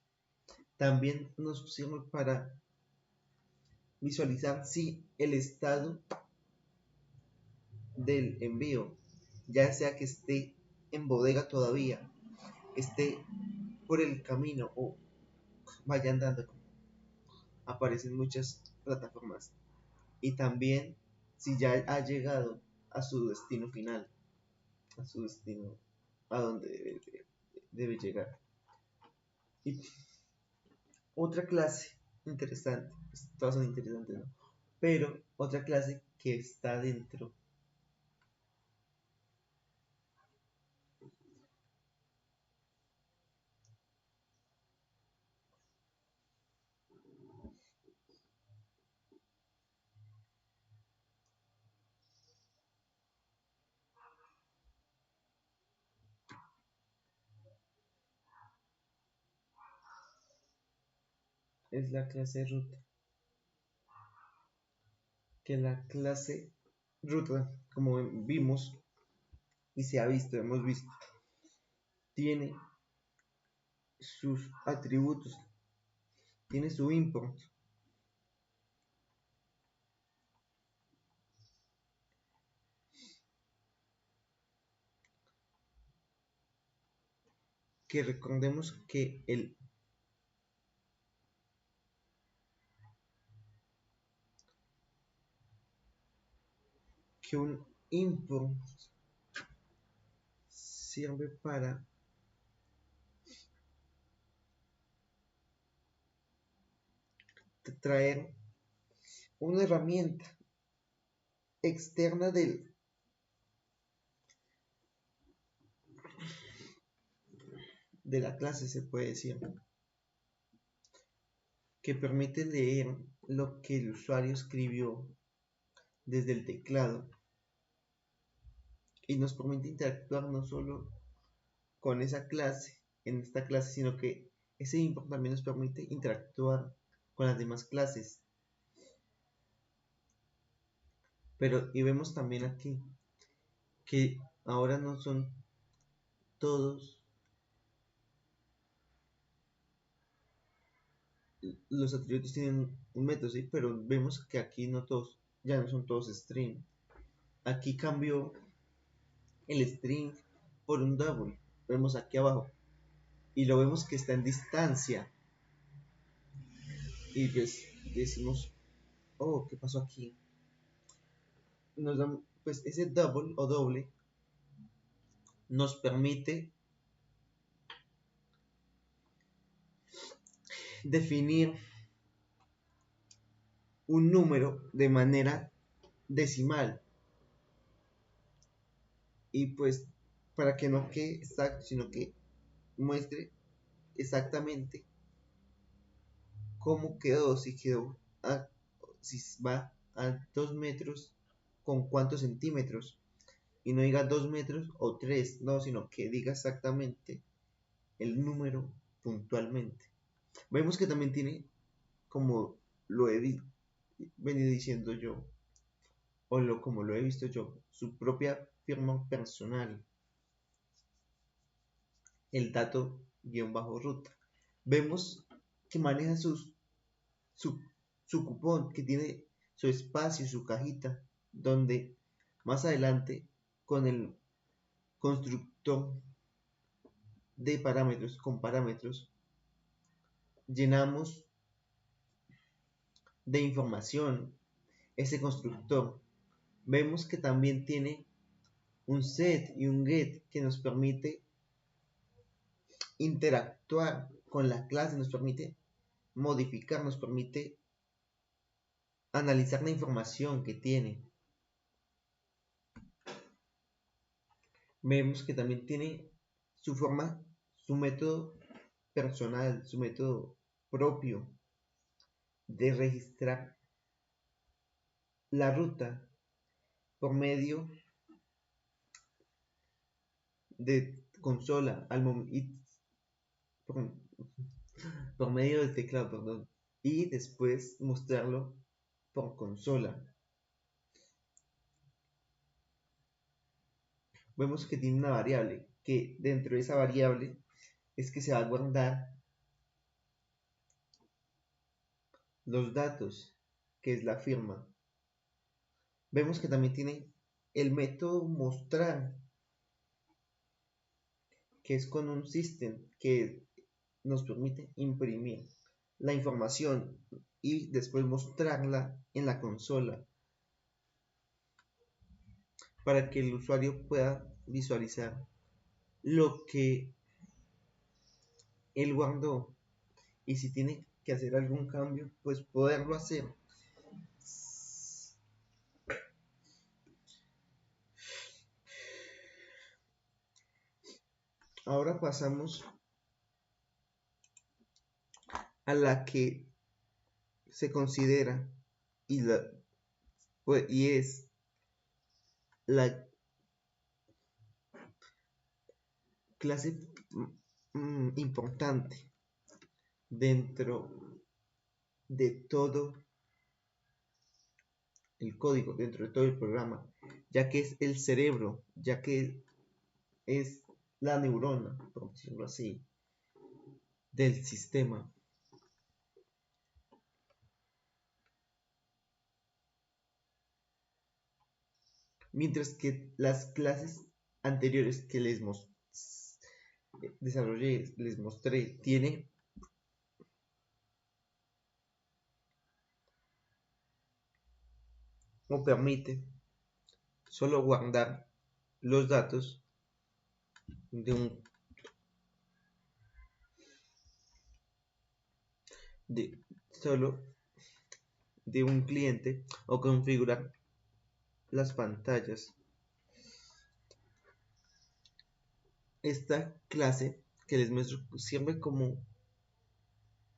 También nos sirve para visualizar si el estado del envío, ya sea que esté en bodega todavía, esté por el camino o vaya andando, aparecen muchas plataformas. Y también si ya ha llegado a su destino final, a su destino, a donde debe llegar. Y otra clase interesante, pues, todas son interesantes, ¿no? Pero otra clase que está dentro es la clase ruta. Que la clase ruta, como vimos y se ha visto, hemos visto, tiene sus atributos, tiene su import, que recordemos que un import sirve para traer una herramienta externa de la clase, se puede decir, que permite leer lo que el usuario escribió desde el teclado, y nos permite interactuar no solo con esa clase, en esta clase, sino que ese import también nos permite interactuar con las demás clases. Pero, y vemos también aquí que ahora no son todos los atributos tienen un método, ¿sí? Pero vemos que aquí no todos, ya no son todos string. Aquí cambió el string por un double. Vemos aquí abajo y lo vemos que está en distancia, y pues decimos, oh, ¿qué pasó aquí? Nos dan, pues ese double o doble nos permite definir un número de manera decimal, y pues para que no quede exacto, sino que muestre exactamente cómo quedó, si va a 2 metros, con cuántos centímetros, y no diga 2 metros o 3, no, sino que diga exactamente el número puntualmente. Vemos que también tiene, como lo he venido diciendo yo, como lo he visto yo, su propia firma personal, el dato guión bajo ruta. Vemos que maneja su, su cupón, que tiene su espacio, su cajita, donde más adelante con el constructor de parámetros, con parámetros, llenamos de información ese constructor. Vemos que también tiene un set y un get que nos permite interactuar con la clase, nos permite modificar, nos permite analizar la información que tiene. Vemos que también tiene su forma, su método personal, su método propio de registrar la ruta por medio de consola por, por medio del teclado, perdón, y después mostrarlo por consola. Vemos que tiene una variable, que dentro de esa variable es que se va a guardar los datos, que es la firma. Vemos que también tiene el método mostrar, que es con un system que nos permite imprimir la información y después mostrarla en la consola para que el usuario pueda visualizar lo que él guardó, y si tiene que hacer algún cambio, pues poderlo hacer. Ahora pasamos a la que se considera y es la clase importante dentro de todo el código, dentro de todo el programa, ya que es el cerebro, ya que es la neurona, por decirlo así, del sistema. Mientras que las clases anteriores que desarrollé, les mostré, tiene o permite solo guardar los datos de un solo de un cliente o configurar las pantallas. Esta clase que les muestro sirve como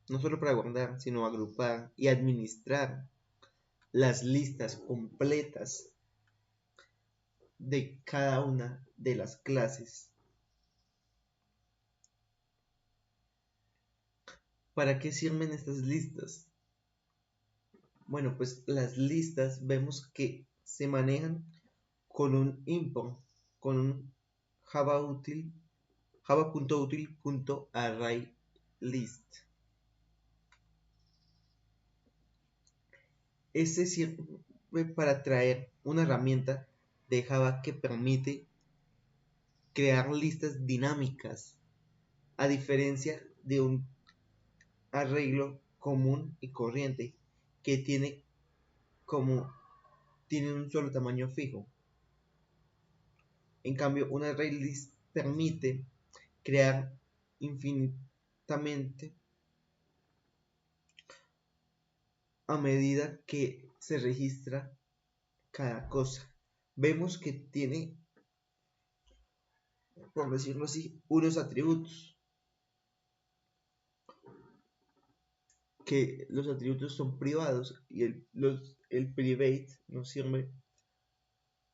no solo para guardar, sino agrupar y administrar las listas completas de cada una de las clases. ¿Para qué sirven estas listas? Bueno, pues las listas vemos que se manejan con un import, con un java.util.arraylist. Este sirve para traer una herramienta de Java que permite crear listas dinámicas, a diferencia de un arreglo común y corriente que tiene un solo tamaño fijo. En cambio, un array list permite crear infinitamente a medida que se registra cada cosa. Vemos que tiene, por decirlo así, unos atributos. que los atributos son privados y el private nos sirve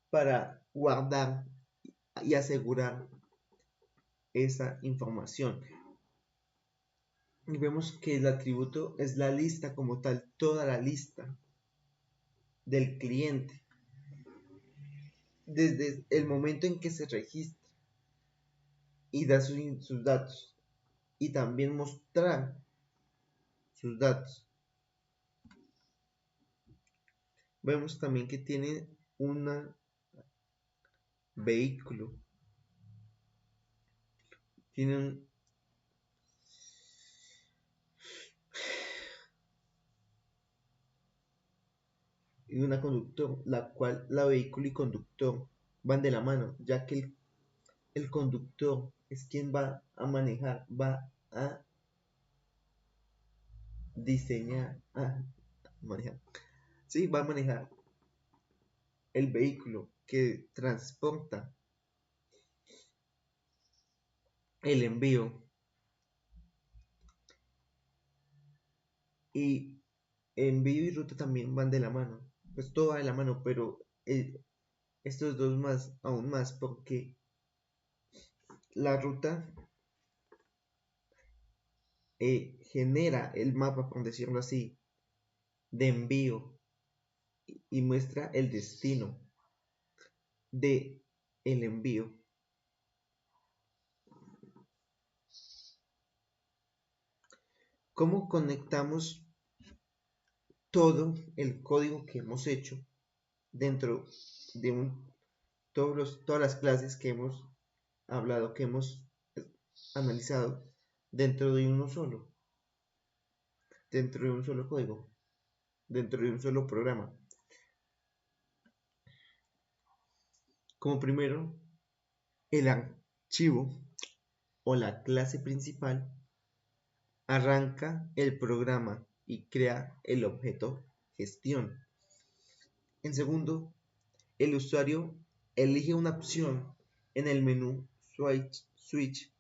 para guardar y asegurar esa información. Y vemos que el atributo es la lista como tal, toda la lista del cliente, desde el momento en que se registra y da sus datos, y también mostrar sus datos. Vemos también que tiene un vehículo, tiene una conductor, la cual la vehículo y conductor van de la mano, ya que el conductor es quien va a manejar, va a diseñar, manejar, sí, va a manejar el vehículo que transporta el envío, y envío y ruta también van de la mano, pues todo va de la mano, pero estos dos más, aún más, porque la ruta genera el mapa, por decirlo así, de envío y muestra el destino de el envío. ¿Cómo conectamos todo el código que hemos hecho dentro de todas las clases que hemos hablado, que hemos analizado dentro de uno solo, dentro de un solo código, dentro de un solo programa? Como primero, el archivo o la clase principal arranca el programa y crea el objeto gestión. En segundo, el usuario elige una opción en el menú switch,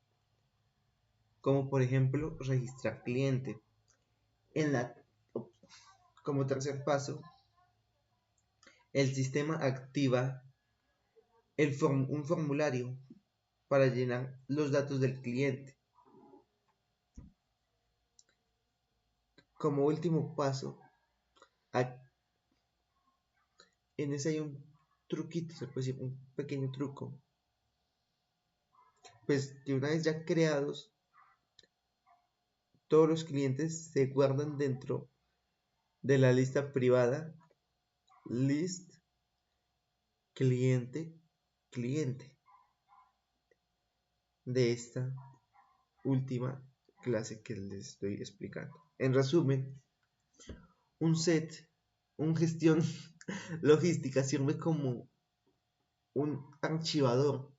como por ejemplo registrar cliente. Como tercer paso, el sistema activa un formulario para llenar los datos del cliente. Como último paso, en ese hay un truquito, se puede decir, un pequeño truco. Pues que una vez ya creados, todos los clientes se guardan dentro de la lista privada list cliente de esta última clase que les estoy explicando. En resumen, un gestión logística sirve como un archivador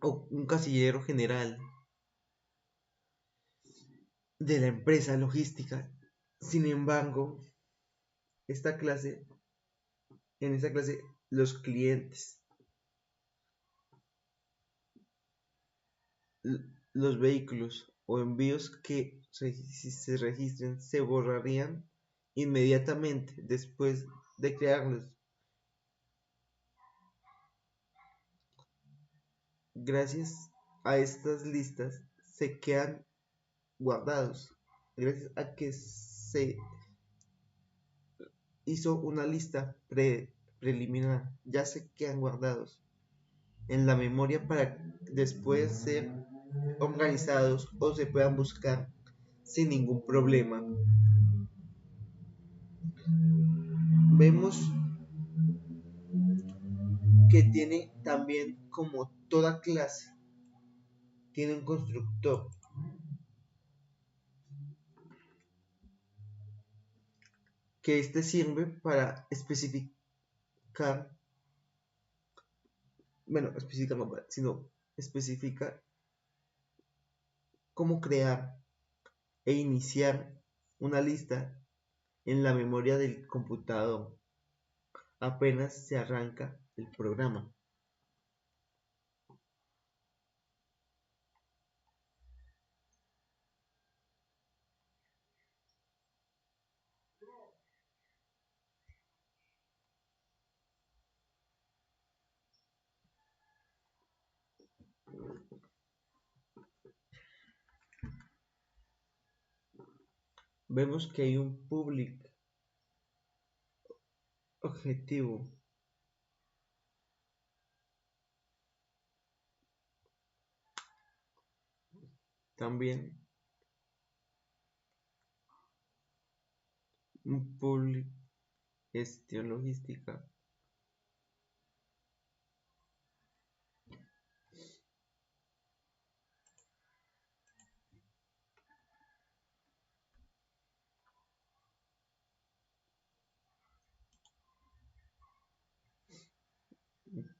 o un casillero general de la empresa logística. Sin embargo, en esta clase, los clientes, los vehículos o envíos que se registren se borrarían inmediatamente después de crearlos. Gracias a estas listas se quedan guardados. Gracias a que se hizo una lista preliminar, ya se quedan guardados en la memoria para después ser organizados o se puedan buscar sin ningún problema. Vemos que tiene también, como toda clase, tiene un constructor que este sirve para especificar, bueno, especificar no, sino especifica cómo crear e iniciar una lista en la memoria del computador apenas se arranca el programa. vemos que hay un public objetivo. También un public gestión logística.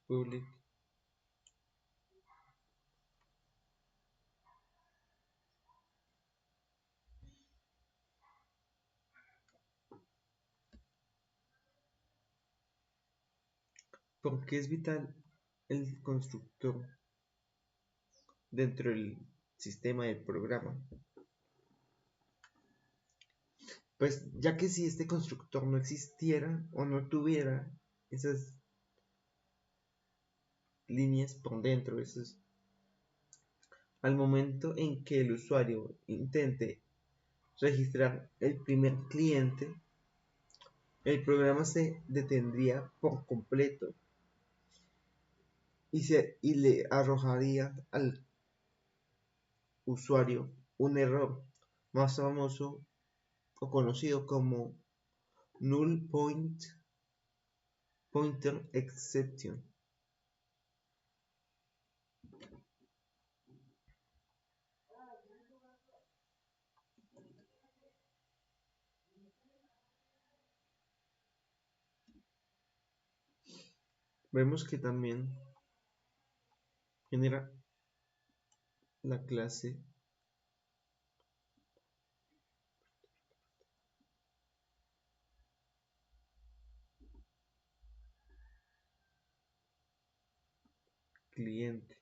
Public. ¿Por qué es vital el constructor dentro del sistema del programa? Pues ya que si este constructor no existiera o no tuviera esas líneas por dentro, esos, al momento en que el usuario intente registrar el primer cliente, el programa se detendría por completo y le arrojaría al usuario un error más famoso o conocido como Null Pointer Exception. Vemos que también genera la clase cliente.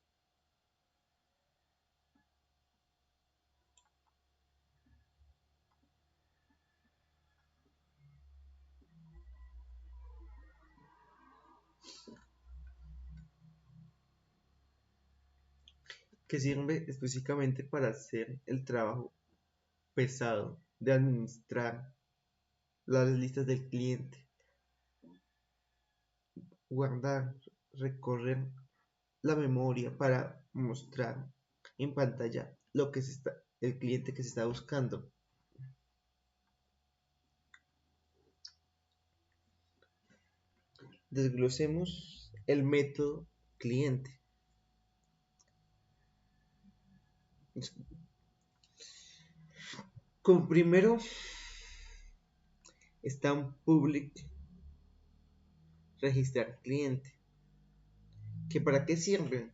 Que sirve específicamente para hacer el trabajo pesado de administrar las listas del cliente, guardar, recorrer la memoria para mostrar en pantalla lo que el cliente que se está buscando. Desglosemos el método cliente. Como primero está un public registrar cliente. ¿Que para qué sirve?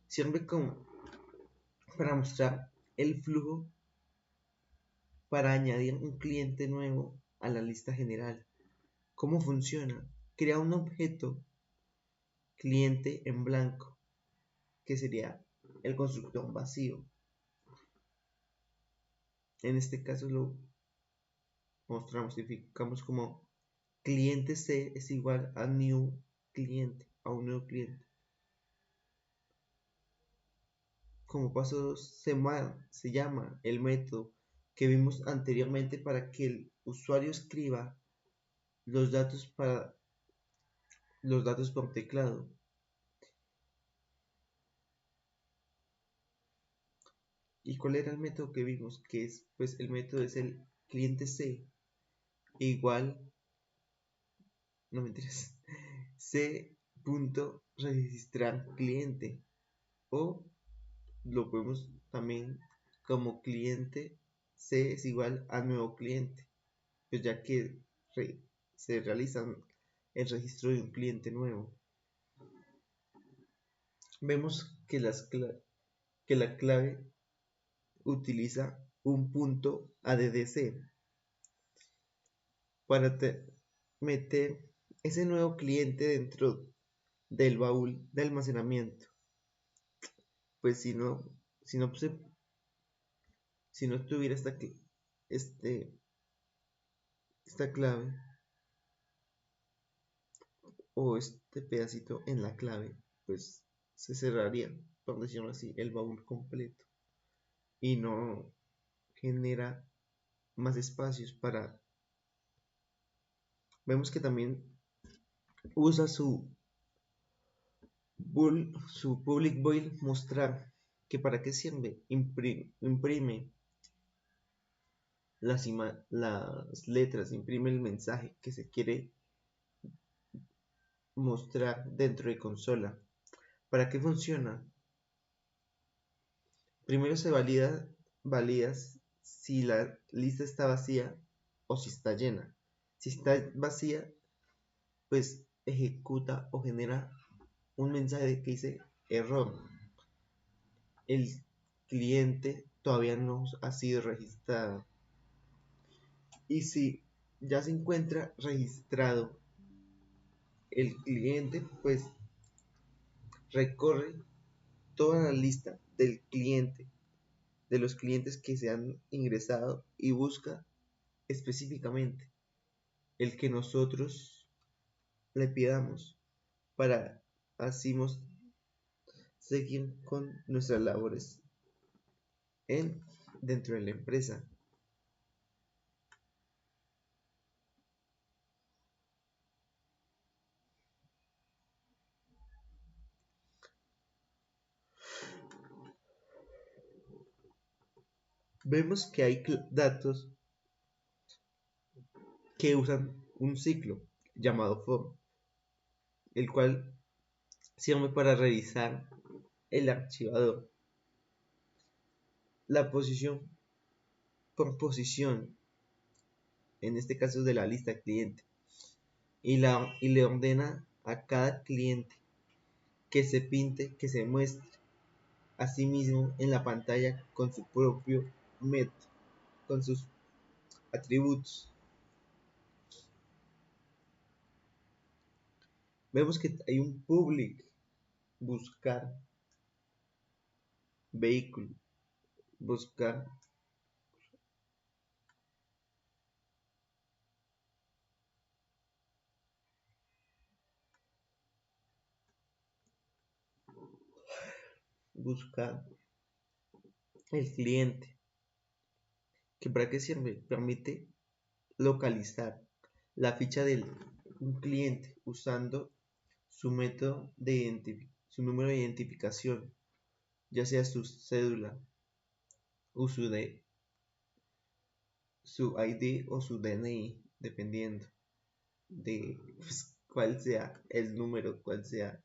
Sirve como para mostrar el flujo para añadir un cliente nuevo a la lista general. ¿Cómo funciona? Crea un objeto cliente en blanco, que sería el constructor vacío. En este caso lo mostramos, identificamos como cliente C es igual a new cliente, a un nuevo cliente. Como paso 2 se llama el método que vimos anteriormente para que el usuario escriba los datos para los datos por teclado. ¿Y cuál era el método que vimos? Que es, pues el método es el cliente C igual, no mentiras, c.registrar cliente, o lo podemos también como cliente C es igual a nuevo cliente, pues ya que se realiza el registro de un cliente nuevo. Vemos que la clave utiliza un punto ADDC para meter ese nuevo cliente dentro del baúl de almacenamiento. Pues si no, si no tuviera este, esta clave o este pedacito en la clave, pues se cerraría, por decirlo así, el baúl completo y no genera más espacios para... Vemos que también usa su public void mostrar que para qué sirve, imprime las letras, imprime el mensaje que se quiere mostrar dentro de consola. ¿Para qué funciona? Primero se valida si la lista está vacía o si está llena. Si está vacía, pues ejecuta o genera un mensaje que dice error. El cliente todavía no ha sido registrado. Y si ya se encuentra registrado el cliente, pues recorre toda la lista del cliente, de los clientes que se han ingresado y busca específicamente el que nosotros le pidamos para así seguir con nuestras labores dentro de la empresa. Vemos que hay datos que usan un ciclo llamado for, el cual sirve para revisar el archivador, la posición por posición, en este caso de la lista cliente, y le ordena a cada cliente que se pinte, que se muestre a sí mismo en la pantalla con su propio método, con sus atributos. Vemos que hay un public, buscar vehículo, buscar buscar el cliente, que para qué sirve, permite localizar la ficha de un cliente usando su método su número de identificación, ya sea su cédula o su ID o su DNI, dependiendo de pues, cuál sea el número, cuál sea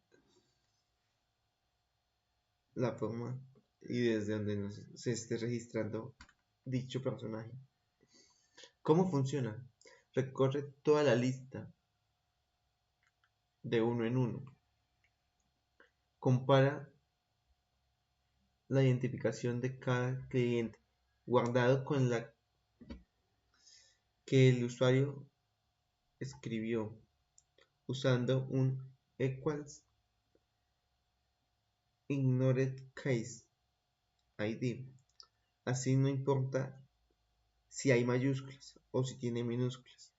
la forma y desde donde se esté registrando dicho personaje. ¿Cómo funciona? Recorre toda la lista de uno en uno. Compara la identificación de cada cliente guardado con la que el usuario escribió usando un equals ignored case ID. Así no importa si hay mayúsculas o si tiene minúsculas.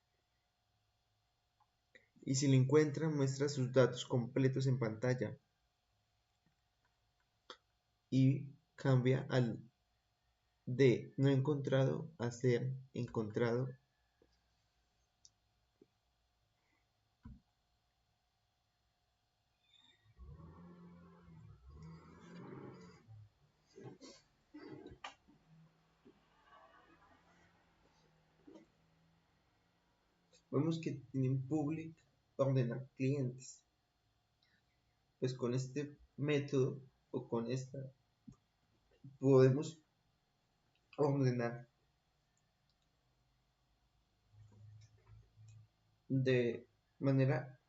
Y si lo encuentra, muestra sus datos completos en pantalla y cambia al de no encontrado a ser encontrado. Vemos que tienen public ordenar clientes. Pues con este método o con esta podemos ordenar de manera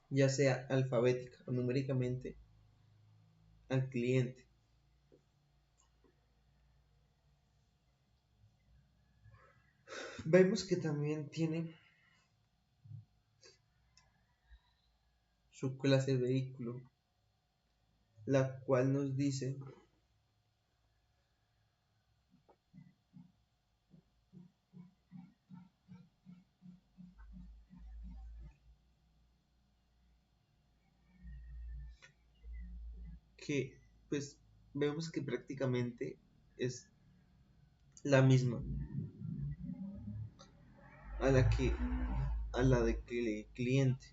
ya sea alfabética o numéricamente al cliente. Vemos que también tiene su clase de vehículo, la cual nos dice que pues vemos que prácticamente es la misma a la de que el cliente.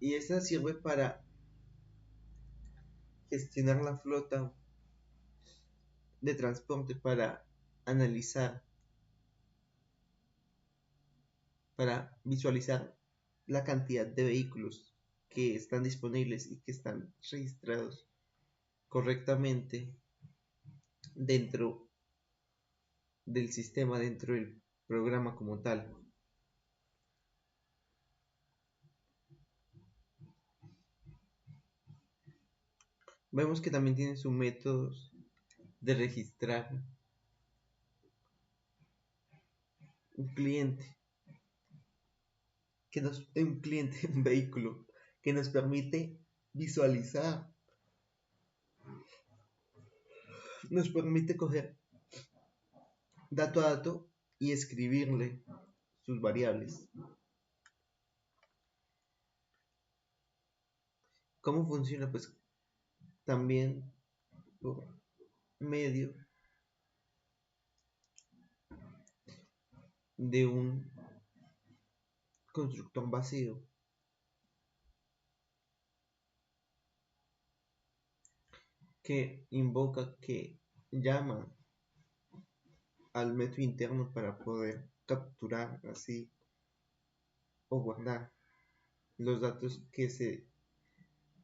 Y esta sirve para gestionar la flota de transporte, para analizar, para visualizar la cantidad de vehículos que están disponibles y que están registrados correctamente dentro del sistema, dentro del programa como tal. Vemos que también tiene sus métodos de registrar un cliente, un cliente, un vehículo, que nos permite visualizar, nos permite coger dato a dato y escribirle sus variables. ¿Cómo funciona? Pues también por medio de un constructor vacío que invoca, que llama al método interno para poder capturar así o guardar los datos que se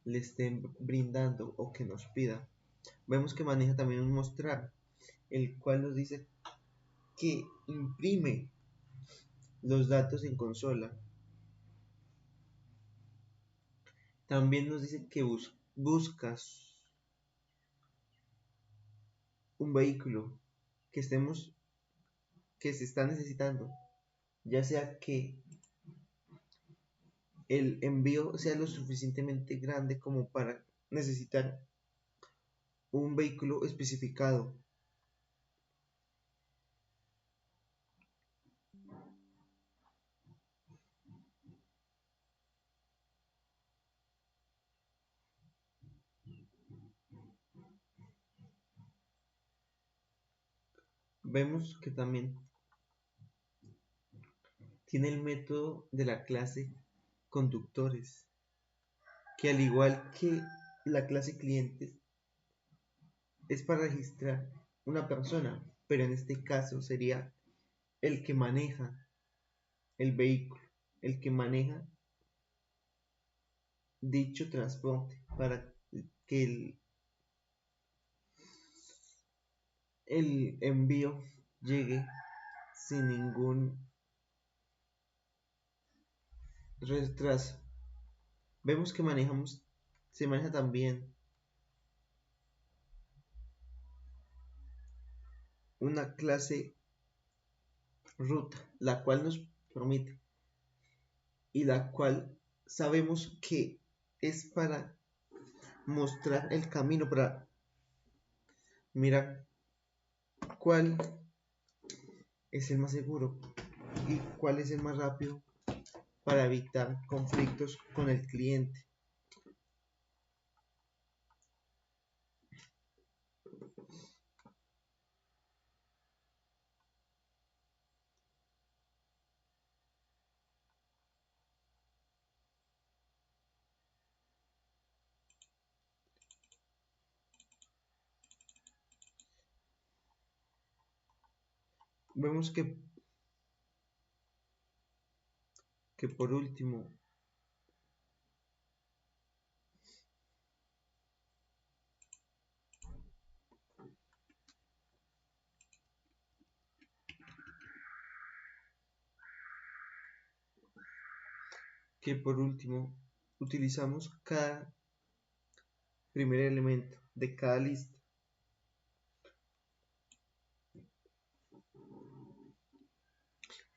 le estén brindando o que nos pida. Vemos que maneja también un mostrar, el cual nos dice que imprime los datos en consola. También nos dice que buscas un vehículo que que se está necesitando, ya sea que el envío sea lo suficientemente grande como para necesitar un vehículo especificado. Vemos que también tiene el método de la clase conductores, que al igual que la clase clientes es para registrar una persona, pero en este caso sería el que maneja el vehículo, el que maneja dicho transporte para que el envío llegue sin ningún retraso. Vemos que se maneja también una clase ruta, la cual nos permite y la cual sabemos que es para mostrar el camino, para mirar cuál es el más seguro y cuál es el más rápido para evitar conflictos con el cliente. Vemos que por último utilizamos cada primer elemento de cada lista,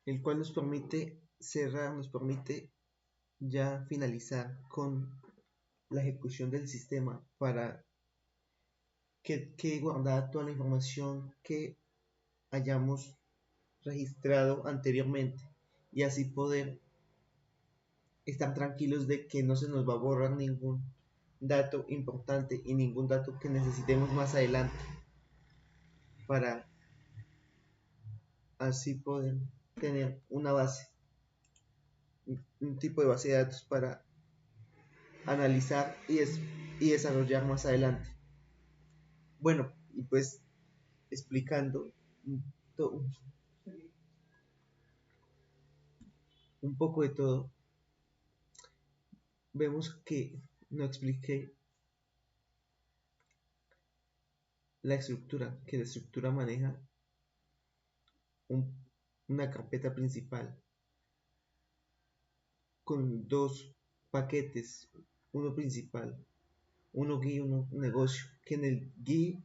el cual nos permite cerrar, nos permite ya finalizar con la ejecución del sistema para que guardar toda la información que hayamos registrado anteriormente y así poder estar tranquilos de que no se nos va a borrar ningún dato importante y ningún dato que necesitemos más adelante para así poder tener una base, un tipo de base de datos para analizar y desarrollar más adelante. Bueno, y pues explicando un, un poco de todo, vemos que no expliqué que la estructura maneja un- una carpeta principal con dos paquetes, uno principal, uno GUI, uno negocio, que en el GUI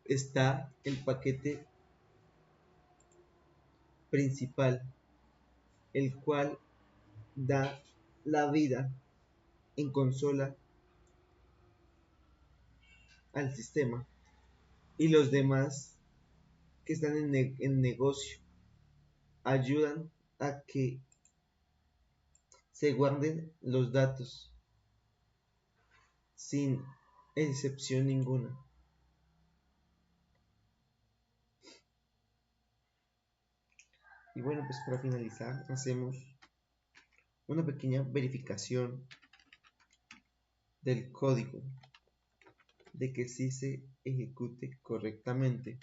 está el paquete principal, el cual da la vida en consola al sistema, y los demás que están en negocio ayudan a que se guarden los datos sin excepción ninguna. Y bueno, pues para finalizar hacemos una pequeña verificación del código de que sí se ejecute correctamente.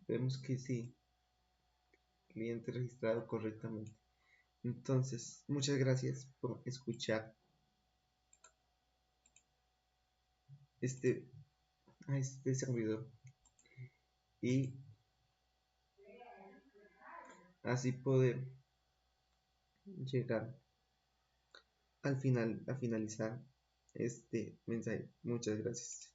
Vemos que sí, cliente registrado correctamente. Entonces, muchas gracias por escuchar este, a este servidor y así poder llegar al final, a finalizar este mensaje. Muchas gracias.